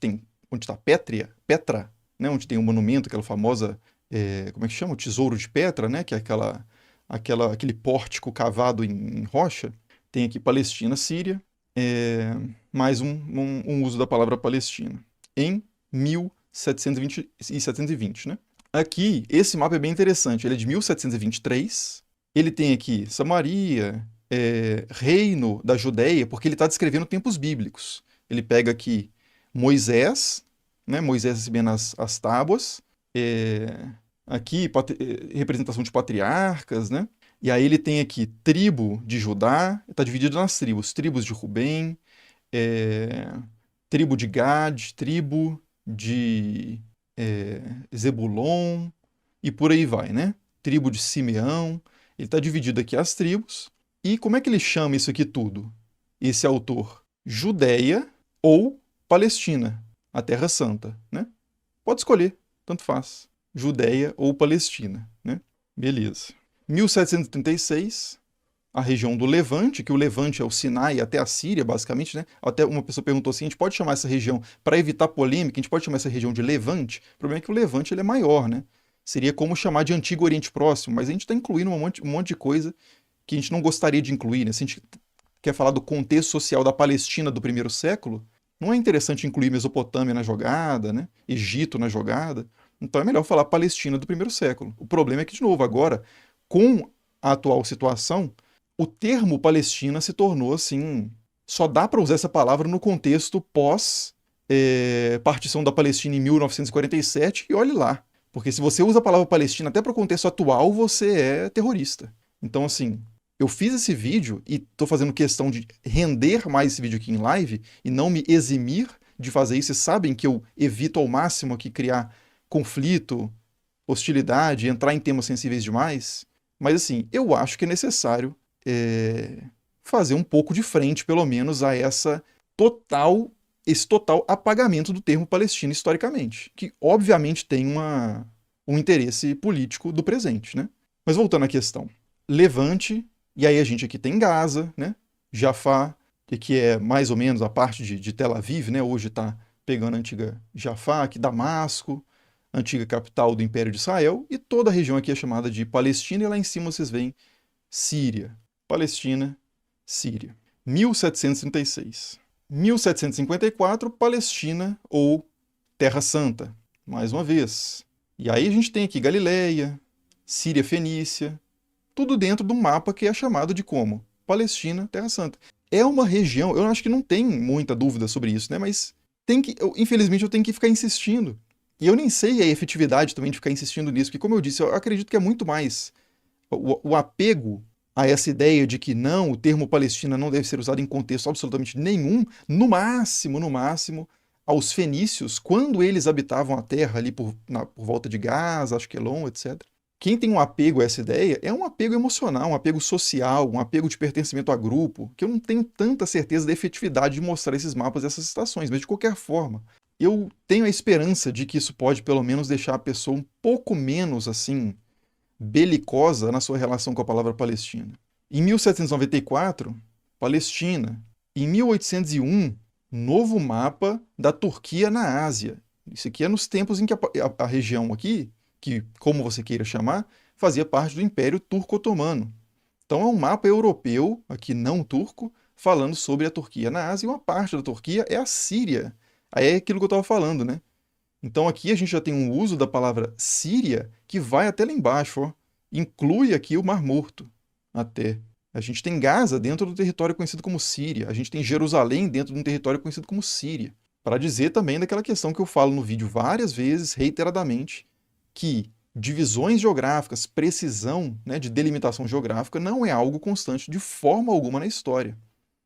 está Petra, né? Onde tem o monumento, aquela famosa, como é que chama? O Tesouro de Petra, né? Que é aquele pórtico cavado em rocha. Tem aqui Palestina, Síria, mais um uso da palavra Palestina, em 1720 e 720, né? Aqui, esse mapa é bem interessante, ele é de 1723, ele tem aqui Samaria, Reino da Judeia, porque ele está descrevendo tempos bíblicos. Ele pega aqui Moisés, né? Moisés recebendo as tábuas, aqui representação de patriarcas, né? E aí ele tem aqui tribo de Judá, está dividido nas tribos de Rubem, tribo de Gad, tribo de Zebulon, e por aí vai, né? Tribo de Simeão. Ele está dividido aqui as tribos. E como é que ele chama isso aqui tudo? Esse autor? Judéia ou Palestina, a Terra Santa, né? Pode escolher, tanto faz. Judéia ou Palestina, né? Beleza. 1736, a região do Levante, que o Levante é o Sinai até a Síria, basicamente, né? Até uma pessoa perguntou assim, a gente pode chamar essa região, para evitar polêmica, a gente pode chamar essa região de Levante? O problema é que o Levante ele é maior, né? Seria como chamar de Antigo Oriente Próximo, mas a gente está incluindo um monte de coisa que a gente não gostaria de incluir, né? Se a gente quer falar do contexto social da Palestina do primeiro século, não é interessante incluir Mesopotâmia na jogada, né? Egito na jogada. Então é melhor falar Palestina do primeiro século. O problema é que, de novo, agora, com a atual situação, o termo Palestina se tornou assim. Só dá para usar essa palavra no contexto pós-partição da Palestina em 1947, e olhe lá. Porque se você usa a palavra Palestina até para o contexto atual, você é terrorista. Então, assim, eu fiz esse vídeo e estou fazendo questão de render mais esse vídeo aqui em live e não me eximir de fazer isso. Vocês sabem que eu evito ao máximo aqui criar conflito, hostilidade, entrar em temas sensíveis demais. Mas, assim, eu acho que é necessário fazer um pouco de frente, pelo menos, a esse total apagamento do termo Palestina historicamente, que obviamente tem um interesse político do presente, né? Mas voltando à questão, Levante, e aí a gente aqui tem Gaza, né? Jafá, que é mais ou menos a parte de Tel Aviv, né? Hoje está pegando a antiga Jafá, aqui Damasco, antiga capital do Império de Israel, e toda a região aqui é chamada de Palestina, e lá em cima vocês veem Síria, Palestina, Síria. 1736. 1754, Palestina ou Terra Santa, mais uma vez. E aí a gente tem aqui Galileia, Síria Fenícia, tudo dentro de um mapa que é chamado de como? Palestina, Terra Santa. É uma região, eu acho que não tem muita dúvida sobre isso, né? Mas infelizmente eu tenho que ficar insistindo. E eu nem sei a efetividade também de ficar insistindo nisso, porque como eu disse, eu acredito que é muito mais o apego a essa ideia de que não, o termo Palestina não deve ser usado em contexto absolutamente nenhum, no máximo, aos fenícios, quando eles habitavam a terra ali por volta de Gaza, Ashkelon, etc. Quem tem um apego a essa ideia é um apego emocional, um apego social, um apego de pertencimento a grupo, que eu não tenho tanta certeza da efetividade de mostrar esses mapas e essas citações, mas de qualquer forma, eu tenho a esperança de que isso pode pelo menos deixar a pessoa um pouco menos assim belicosa na sua relação com a palavra Palestina. Em 1794, Palestina. Em 1801, novo mapa da Turquia na Ásia. Isso aqui é nos tempos em que a região aqui, que, como você queira chamar, fazia parte do Império Turco-Otomano. Então é um mapa europeu, aqui não turco, falando sobre a Turquia na Ásia, e uma parte da Turquia é a Síria. Aí é aquilo que eu estava falando, né? Então aqui a gente já tem um uso da palavra Síria que vai até lá embaixo, ó. Inclui aqui o Mar Morto, até. A gente tem Gaza dentro do território conhecido como Síria. A gente tem Jerusalém dentro de um território conhecido como Síria. Para dizer também daquela questão que eu falo no vídeo várias vezes, reiteradamente, que divisões geográficas, precisão, né, de delimitação geográfica não é algo constante de forma alguma na história.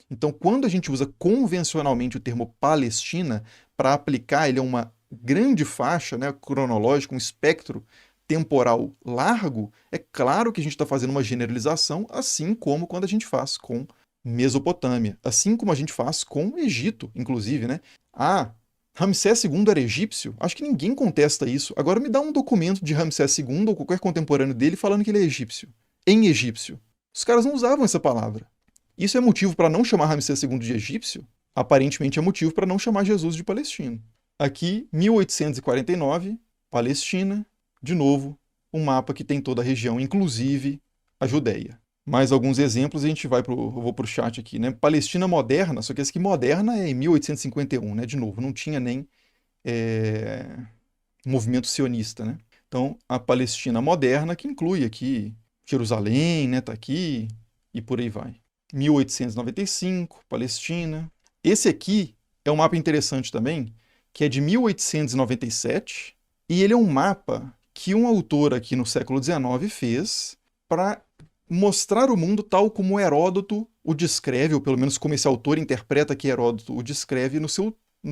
Então, quando a gente usa convencionalmente o termo Palestina para aplicar ele a uma grande faixa, né, cronológica, um espectro temporal largo, é claro que a gente está fazendo uma generalização, assim como quando a gente faz com Mesopotâmia, assim como a gente faz com Egito, inclusive, né? Ah, Ramsés II era egípcio? Acho que ninguém contesta isso. Agora me dá um documento de Ramsés II ou qualquer contemporâneo dele falando que ele é egípcio. Em egípcio. Os caras não usavam essa palavra. Isso é motivo para não chamar Ramsés II de egípcio? Aparentemente é motivo para não chamar Jesus de palestino. Aqui, 1849, Palestina, de novo, um mapa que tem toda a região, inclusive a Judéia. Mais alguns exemplos, eu vou para o chat aqui, né? Palestina moderna, só que essa aqui moderna é em 1851, né? De novo, não tinha nem movimento sionista, né? Então, a Palestina moderna, que inclui aqui Jerusalém, né? Tá aqui, e por aí vai. 1895, Palestina. Esse aqui é um mapa interessante também, que é de 1897, e ele é um mapa que um autor aqui no século XIX fez para mostrar o mundo tal como Heródoto o descreve, ou pelo menos como esse autor interpreta que Heródoto o descreve nos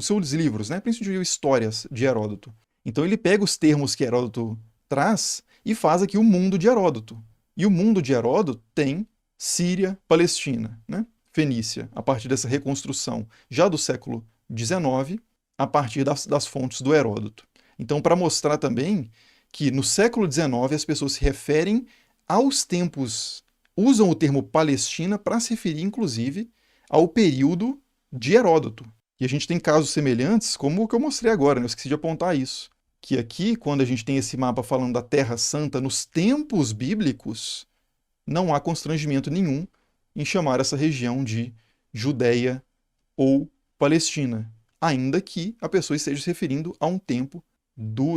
seus livros, né? Principalmente histórias de Heródoto. Então ele pega os termos que Heródoto traz e faz aqui o mundo de Heródoto. E o mundo de Heródoto tem Síria, Palestina, né? Fenícia, a partir dessa reconstrução já do século XIX, a partir das fontes do Heródoto. Então, para mostrar também que no século XIX as pessoas se referem aos tempos, usam o termo Palestina para se referir, inclusive, ao período de Heródoto. E a gente tem casos semelhantes, como o que eu mostrei agora, né? Eu esqueci de apontar isso. Que aqui, quando a gente tem esse mapa falando da Terra Santa nos tempos bíblicos, não há constrangimento nenhum em chamar essa região de Judéia ou Palestina, ainda que a pessoa esteja se referindo a um tempo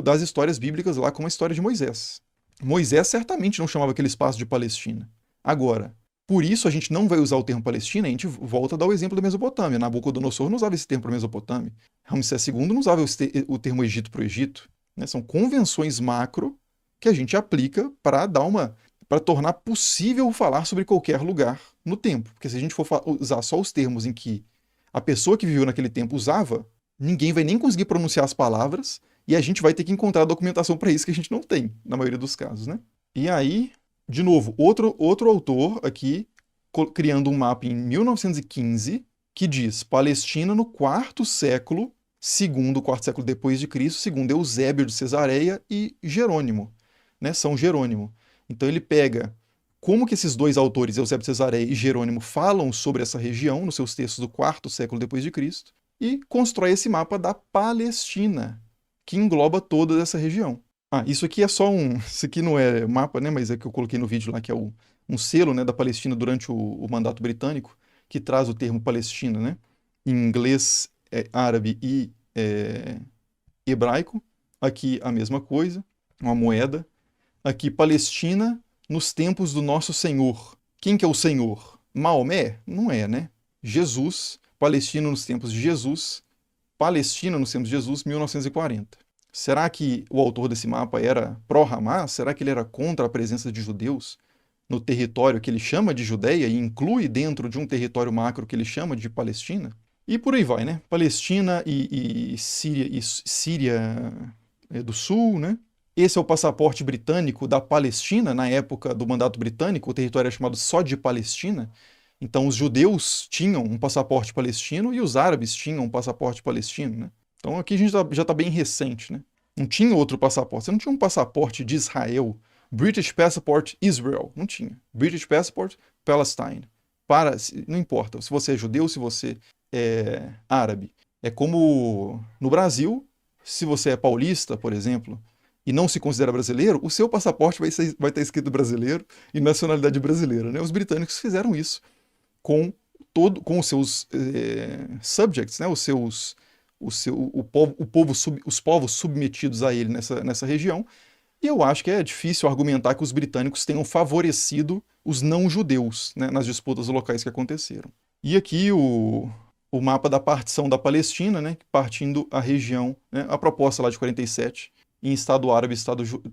das histórias bíblicas lá, como a história de Moisés. Moisés certamente não chamava aquele espaço de Palestina. Agora, por isso a gente não vai usar o termo Palestina, a gente volta a dar o exemplo da Mesopotâmia. Nabucodonosor não usava esse termo para a Mesopotâmia. Ramsés II não usava o termo Egito para o Egito. Né? São convenções macro que a gente aplica para tornar possível falar sobre qualquer lugar no tempo. Porque se a gente for usar só os termos em que a pessoa que viveu naquele tempo usava, ninguém vai nem conseguir pronunciar as palavras e a gente vai ter que encontrar documentação para isso que a gente não tem, na maioria dos casos, né? E aí, de novo, outro autor aqui criando um mapa em 1915 que diz Palestina no quarto século, segundo o quarto século depois de Cristo, segundo Eusébio de Cesareia e Jerônimo, né? São Jerônimo. Então ele pega como que esses dois autores, Eusébio de Cesareia e Jerônimo, falam sobre essa região nos seus textos do quarto século depois de Cristo e constrói esse mapa da Palestina, que engloba toda essa região. Isso aqui é só isso aqui não é mapa, né, mas é que eu coloquei no vídeo lá, que é um selo, né, da Palestina durante o mandato britânico, que traz o termo Palestina, né, em inglês, árabe e hebraico. Aqui a mesma coisa, uma moeda. Aqui, Palestina nos tempos do nosso Senhor. Quem que é o Senhor? Maomé? Não é, né? Jesus, Palestina nos tempos de Jesus, Palestina nos tempos de Jesus, 1940. Será que o autor desse mapa era pró-Hamas? Será que ele era contra a presença de judeus no território que ele chama de Judéia e inclui dentro de um território macro que ele chama de Palestina? E por aí vai, né? Palestina e Síria do Sul, né? Esse é o passaporte britânico da Palestina. Na época do mandato britânico, o território era chamado só de Palestina. Então, os judeus tinham um passaporte palestino e os árabes tinham um passaporte palestino, né? Então, aqui a gente já está bem recente, né? Não tinha outro passaporte. Você não tinha um passaporte de Israel. British Passport Israel. Não tinha. British Passport Palestine. Não importa se você é judeu, se você é árabe. É como no Brasil, se você é paulista, por exemplo, e não se considera brasileiro, o seu passaporte vai estar escrito brasileiro e nacionalidade brasileira, né? Os britânicos fizeram isso com os seus subjects, né? Os povos submetidos a ele nessa região. E eu acho que é difícil argumentar que os britânicos tenham favorecido os não-judeus, né, nas disputas locais que aconteceram. E aqui o mapa da partição da Palestina, né, partindo a região, né, a proposta lá de 47, em Estado árabe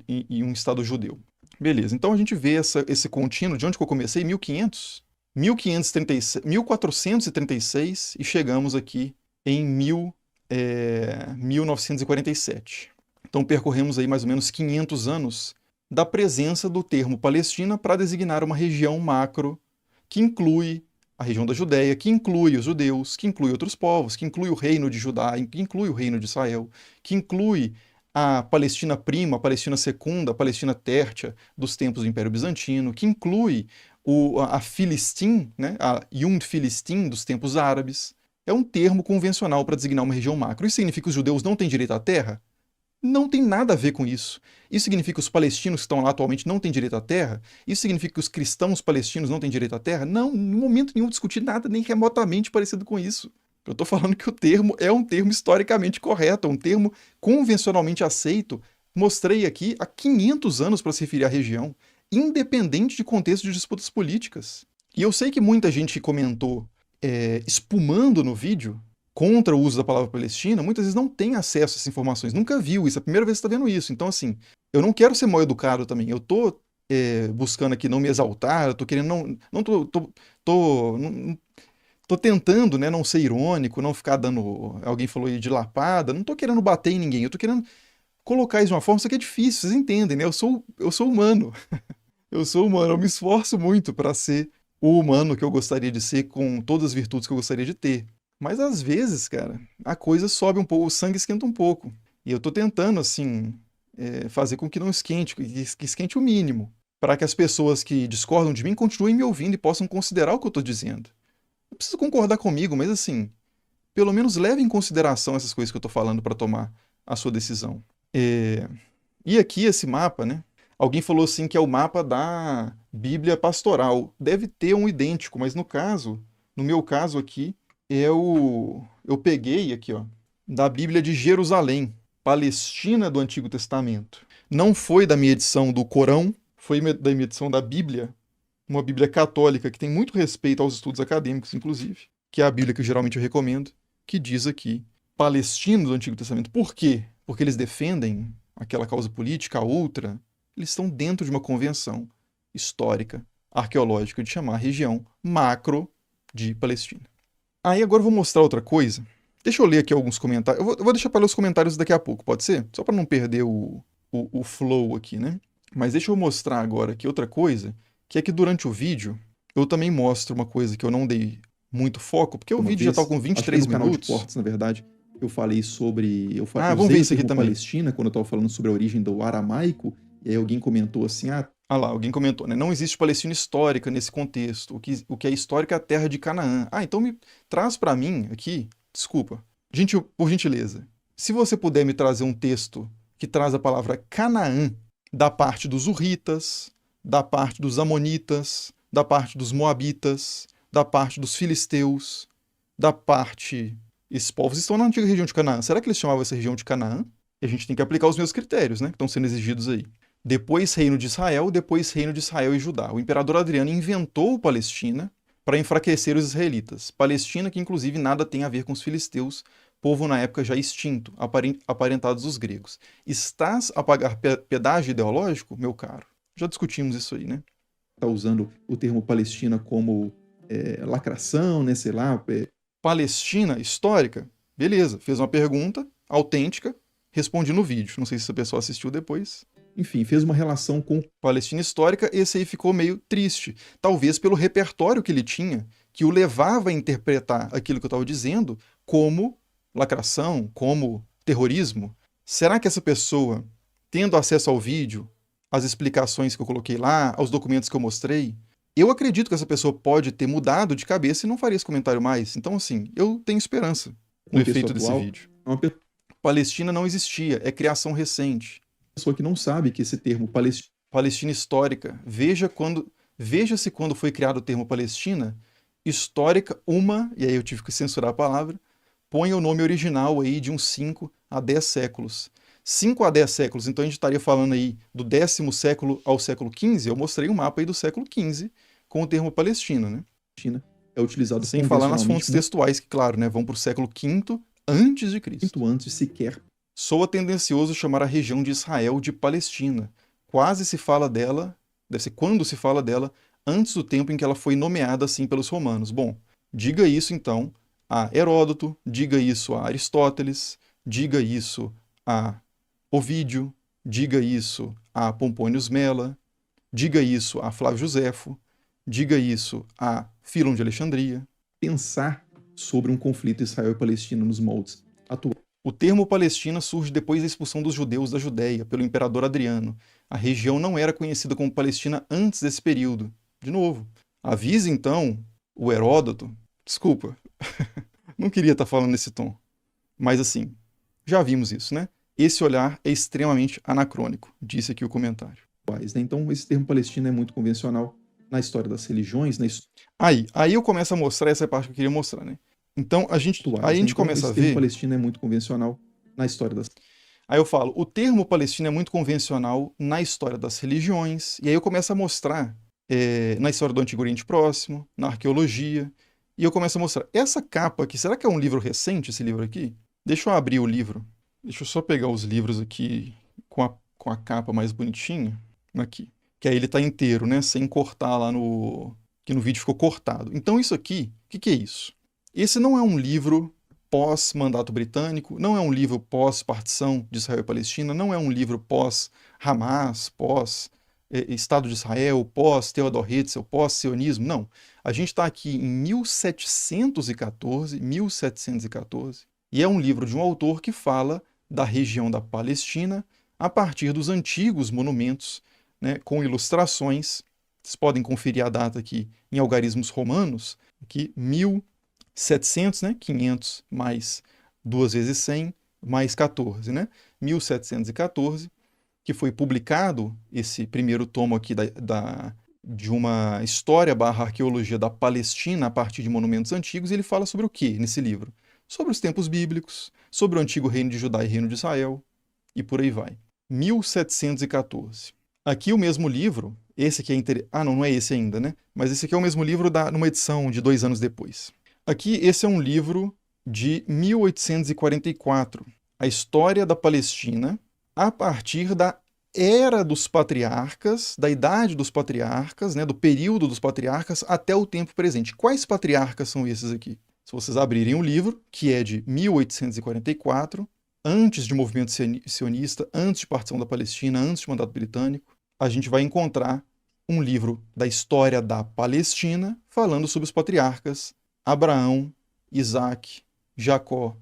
e um Estado judeu. Beleza, então a gente vê esse contínuo, de onde que eu comecei? 1436 e chegamos aqui em 1947. Então percorremos aí mais ou menos 500 anos da presença do termo Palestina para designar uma região macro que inclui a região da Judéia, que inclui os judeus, que inclui outros povos, que inclui o reino de Judá, que inclui o reino de Israel, que inclui a Palestina prima, a Palestina secunda, a Palestina tértia dos tempos do Império Bizantino, que inclui a Filistim, né, a Yund Filistim dos tempos árabes. É um termo convencional para designar uma região macro. Isso significa que os judeus não têm direito à terra? Não tem nada a ver com isso. Isso significa que os palestinos que estão lá atualmente não têm direito à terra? Isso significa que os cristãos palestinos não têm direito à terra? Não, em momento nenhum discutir nada nem remotamente parecido com isso. Eu estou falando que o termo é um termo historicamente correto, é um termo convencionalmente aceito. Mostrei aqui há 500 anos para se referir à região, independente de contexto de disputas políticas. E eu sei que muita gente comentou espumando no vídeo contra o uso da palavra Palestina, muitas vezes não tem acesso a essas informações, nunca viu isso, é a primeira vez que está vendo isso. Então, assim, eu não quero ser mal educado também, eu tô buscando aqui não me exaltar, eu tô querendo tô tentando, né, não ser irônico, não ficar dando, alguém falou aí, de lapada, não tô querendo bater em ninguém, eu tô querendo colocar isso de uma forma, isso aqui é difícil, vocês entendem, né? Eu sou humano. Eu sou humano, eu me esforço muito para ser o humano que eu gostaria de ser, com todas as virtudes que eu gostaria de ter. Mas às vezes, cara, a coisa sobe um pouco, o sangue esquenta um pouco. E eu tô tentando, assim, fazer com que não esquente, que esquente o mínimo, para que as pessoas que discordam de mim continuem me ouvindo e possam considerar o que eu tô dizendo. Não precisa concordar comigo, mas assim, pelo menos leve em consideração essas coisas que eu tô falando para tomar a sua decisão. E aqui esse mapa, né? Alguém falou assim que é o mapa da Bíblia Pastoral. Deve ter um idêntico, mas no meu caso aqui, eu peguei aqui, ó, da Bíblia de Jerusalém, Palestina do Antigo Testamento. Não foi da minha edição do Corão, foi da minha edição da Bíblia, uma Bíblia católica que tem muito respeito aos estudos acadêmicos, inclusive, que é a Bíblia que geralmente eu recomendo, que diz aqui Palestina do Antigo Testamento. Por quê? Porque eles defendem aquela causa política, a outra. Eles estão dentro de uma convenção histórica, arqueológica, de chamar a região macro de Palestina. Aí agora eu vou mostrar outra coisa. Deixa eu ler aqui alguns comentários. Eu vou deixar para ler os comentários daqui a pouco, pode ser? Só para não perder o flow aqui, né? Mas deixa eu mostrar agora aqui outra coisa, que é que durante o vídeo eu também mostro uma coisa que eu não dei muito foco, porque o vídeo já tá com 23 acho que no canal minutos. de cortes, na verdade, eu falei sobre... vamos ver isso aqui também. Palestina, quando eu estava falando sobre a origem do aramaico, e aí alguém comentou assim, lá, alguém comentou, né? Não existe Palestina histórica nesse contexto. O que é histórico é a terra de Canaã. Então me traz para mim aqui, desculpa, por gentileza, se você puder me trazer um texto que traz a palavra Canaã da parte dos Hurritas, da parte dos Amonitas, da parte dos Moabitas, da parte dos Filisteus, da parte... Esses povos estão na antiga região de Canaã. Será que eles chamavam essa região de Canaã? E a gente tem que aplicar os meus critérios, né? Que estão sendo exigidos aí. Depois Reino de Israel, depois Reino de Israel e Judá. O imperador Adriano inventou Palestina para enfraquecer os israelitas. Palestina que inclusive nada tem a ver com os filisteus, povo na época já extinto, aparentados dos gregos. Estás a pagar pedágio ideológico, meu caro? Já discutimos isso aí, né? Tá usando o termo Palestina como lacração, né, sei lá. Palestina histórica? Beleza, fez uma pergunta autêntica, respondi no vídeo. Não sei se essa pessoa assistiu depois. Enfim, fez uma relação com Palestina histórica, esse aí ficou meio triste. Talvez pelo repertório que ele tinha, que o levava a interpretar aquilo que eu estava dizendo como lacração, como terrorismo. Será que essa pessoa, tendo acesso ao vídeo, às explicações que eu coloquei lá, aos documentos que eu mostrei, eu acredito que essa pessoa pode ter mudado de cabeça e não faria esse comentário mais. Então, assim, eu tenho esperança no efeito desse vídeo. Palestina não existia, é criação recente. Pessoa que não sabe que esse termo Palestina histórica, veja-se quando foi criado o termo Palestina, histórica, e aí eu tive que censurar a palavra, põe o nome original aí de uns 5 a 10 séculos. 5 a 10 séculos, então a gente estaria falando aí do 10º século ao século XV, eu mostrei um mapa aí do século XV com o termo Palestina, né? Palestina é utilizado sem falar nas fontes textuais, que claro, né, vão para o século V antes de Cristo. Muito antes sequer. Soa tendencioso chamar a região de Israel de Palestina. Quase se fala dela, deve ser quando se fala dela, antes do tempo em que ela foi nomeada assim pelos romanos. Bom, diga isso então a Heródoto, diga isso a Aristóteles, diga isso a Ovídio, diga isso a Pompônio Mela, diga isso a Flávio Josefo, diga isso a Fílon de Alexandria. Pensar sobre um conflito Israel e Palestina nos moldes atuais. O termo Palestina surge depois da expulsão dos judeus da Judéia pelo imperador Adriano. A região não era conhecida como Palestina antes desse período. De novo, avise então o Heródoto. Desculpa, não queria estar falando nesse tom. Mas assim, já vimos isso, né? Esse olhar é extremamente anacrônico, disse aqui o comentário. Então, esse termo Palestina é muito convencional na história das religiões. Aí eu começo a mostrar essa parte que eu queria mostrar, né? Então a gente começa a ver. O termo Palestina é muito convencional na história das. Aí eu falo, o termo Palestina é muito convencional na história das religiões, e aí eu começo a mostrar na história do Antigo Oriente Próximo, na arqueologia, e eu começo a mostrar. Essa capa aqui, será que é um livro recente, esse livro aqui? Deixa eu abrir o livro. Deixa eu só pegar os livros aqui com a capa mais bonitinha. Aqui. Que aí ele tá inteiro, né? Sem cortar lá no... que no vídeo ficou cortado. Então isso aqui, o que é isso? Esse não é um livro pós-mandato britânico, não é um livro pós-partição de Israel e Palestina, não é um livro pós-Hamas, pós-Estado de Israel, pós-Theodor Herzl, pós-sionismo, não. A gente está aqui em 1714, e é um livro de um autor que fala da região da Palestina a partir dos antigos monumentos, né, com ilustrações. Vocês podem conferir a data aqui em algarismos romanos, aqui 1700, né, 500 mais 2 vezes 100 mais 14, né, 1714, que foi publicado esse primeiro tomo aqui de uma história / arqueologia da Palestina a partir de monumentos antigos. E ele fala sobre o que nesse livro? Sobre os tempos bíblicos, sobre o antigo reino de Judá e reino de Israel, e por aí vai. 1714. Aqui o mesmo livro, esse aqui é interessante. Ah, não é esse ainda, né? Mas esse aqui é o mesmo livro numa edição de 2 anos depois. Aqui, esse é um livro de 1844. A história da Palestina a partir da era dos patriarcas, da idade dos patriarcas, né, do período dos patriarcas até o tempo presente. Quais patriarcas são esses aqui? Se vocês abrirem o livro, que é de 1844, antes de movimento sionista, antes de partição da Palestina, antes de mandato britânico, a gente vai encontrar um livro da história da Palestina falando sobre os patriarcas Abraão, Isaac, Jacó,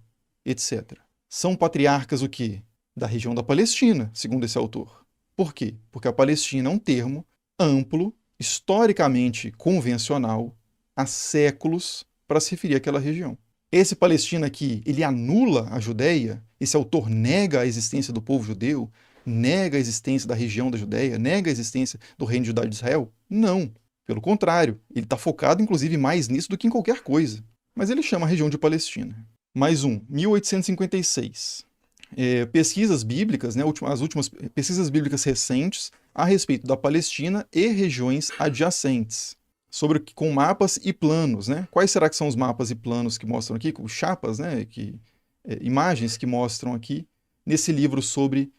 etc. São patriarcas o quê? Da região da Palestina, segundo esse autor. Por quê? Porque a Palestina é um termo amplo, historicamente convencional, há séculos, para se referir àquela região. Esse Palestina aqui, ele anula a Judéia? Esse autor nega a existência do povo judeu? Nega a existência da região da Judéia? Nega a existência do reino de Judá e de Israel? Não. Pelo contrário, ele está focado, inclusive, mais nisso do que em qualquer coisa. Mas ele chama a região de Palestina. Mais um, 1856. Pesquisas bíblicas, né, as últimas pesquisas bíblicas recentes a respeito da Palestina e regiões adjacentes, com mapas e planos, né? Quais será que são os mapas e planos que mostram aqui? Os chapas, né? Imagens que mostram aqui nesse livro sobre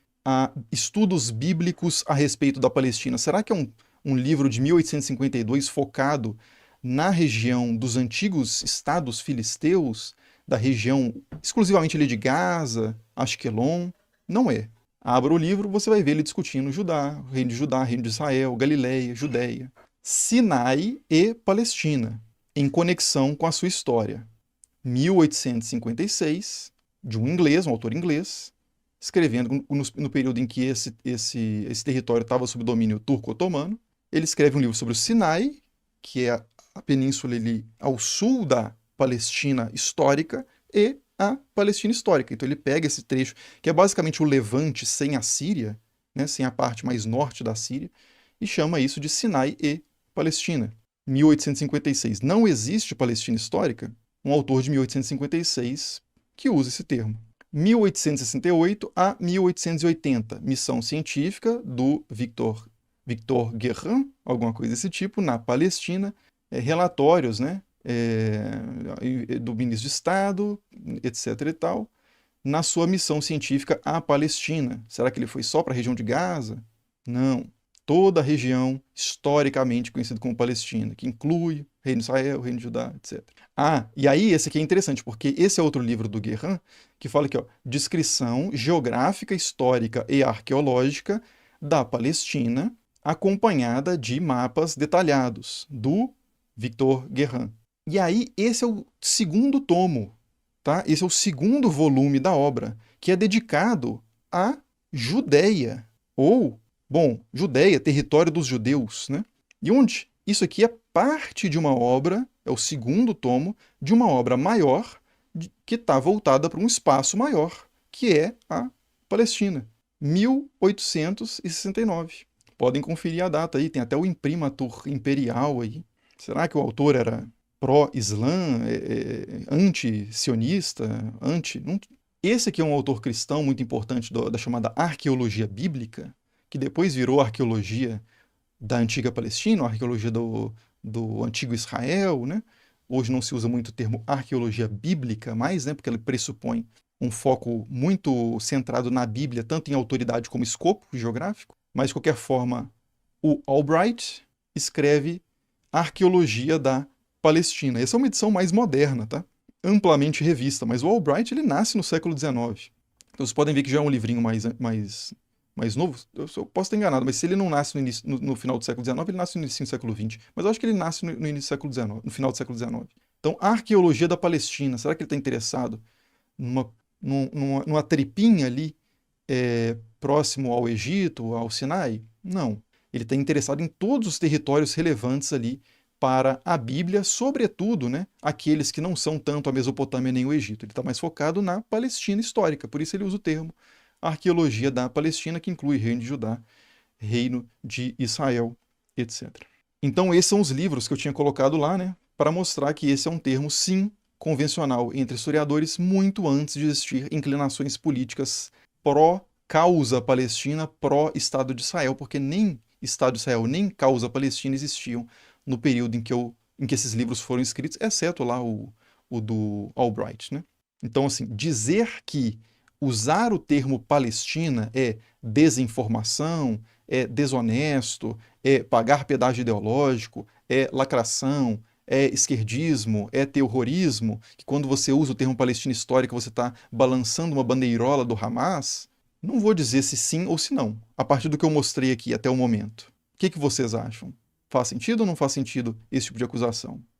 estudos bíblicos a respeito da Palestina. Será que é um livro de 1852 focado na região dos antigos estados filisteus, da região exclusivamente ali de Gaza, Ashkelon? Não é. Abra o livro, você vai ver ele discutindo Judá, reino de Israel, Galileia, Judéia, Sinai e Palestina, em conexão com a sua história. 1856, de um inglês, um autor inglês, escrevendo no período em que esse território estava sob domínio turco-otomano. Ele escreve um livro sobre o Sinai, que é a península ali ao sul da Palestina histórica, e a Palestina histórica. Então ele pega esse trecho, que é basicamente o Levante sem a Síria, né, sem a parte mais norte da Síria, e chama isso de Sinai e Palestina. 1856. Não existe Palestina histórica? Um autor de 1856 que usa esse termo. 1868 a 1880. Missão científica do Victor Guérin, alguma coisa desse tipo, na Palestina. Relatórios, né, do ministro de Estado, etc. e tal, na sua missão científica à Palestina. Será que ele foi só para a região de Gaza? Não. Toda a região historicamente conhecida como Palestina, que inclui Reino de Israel, Reino de Judá, etc. E aí esse aqui é interessante, porque esse é outro livro do Guérin, que fala aqui, ó, descrição geográfica, histórica e arqueológica da Palestina, acompanhada de mapas detalhados, do Victor Guérin. E aí esse é o segundo tomo, tá? Esse é o segundo volume da obra, que é dedicado à Judéia, Judéia, território dos judeus, né? E onde isso aqui é parte de uma obra, é o segundo tomo, de uma obra maior, que está voltada para um espaço maior, que é a Palestina. 1869. Podem conferir a data aí, tem até o imprimatur imperial aí. Será que o autor era pró-islã, anti-sionista, Esse aqui é um autor cristão muito importante da chamada arqueologia bíblica, que depois virou arqueologia da antiga Palestina, arqueologia do antigo Israel, né? Hoje não se usa muito o termo arqueologia bíblica mais, né? Porque ele pressupõe um foco muito centrado na Bíblia, tanto em autoridade como escopo geográfico. Mas, de qualquer forma, o Albright escreve Arqueologia da Palestina. Essa é uma edição mais moderna, tá? amplamente revista, mas o Albright ele nasce no século XIX. Então vocês podem ver que já é um livrinho mais novo. Eu posso estar enganado, mas se ele não nasce no final do século XIX, ele nasce no início do século XX. Mas eu acho que ele nasce no início do século XIX, no final do século XIX. Então, a arqueologia da Palestina, será que ele está interessado numa tripinha ali próximo ao Egito, ao Sinai? Não. Ele está interessado em todos os territórios relevantes ali para a Bíblia, sobretudo, né, aqueles que não são tanto a Mesopotâmia nem o Egito. Ele está mais focado na Palestina histórica, por isso ele usa o termo arqueologia da Palestina, que inclui Reino de Judá, Reino de Israel, etc. Então esses são os livros que eu tinha colocado lá, né, para mostrar que esse é um termo, sim, convencional entre historiadores muito antes de existir inclinações políticas pró-causa palestina, pró-Estado de Israel, porque nem Estado de Israel nem causa palestina existiam no período em que esses livros foram escritos, exceto lá o do Albright, né? Então, assim, dizer que usar o termo Palestina é desinformação, é desonesto, é pagar pedágio ideológico, é lacração, é esquerdismo, é terrorismo, que quando você usa o termo Palestina histórica você está balançando uma bandeirola do Hamas, não vou dizer se sim ou se não, a partir do que eu mostrei aqui até o momento. O que vocês acham? Faz sentido ou não faz sentido esse tipo de acusação?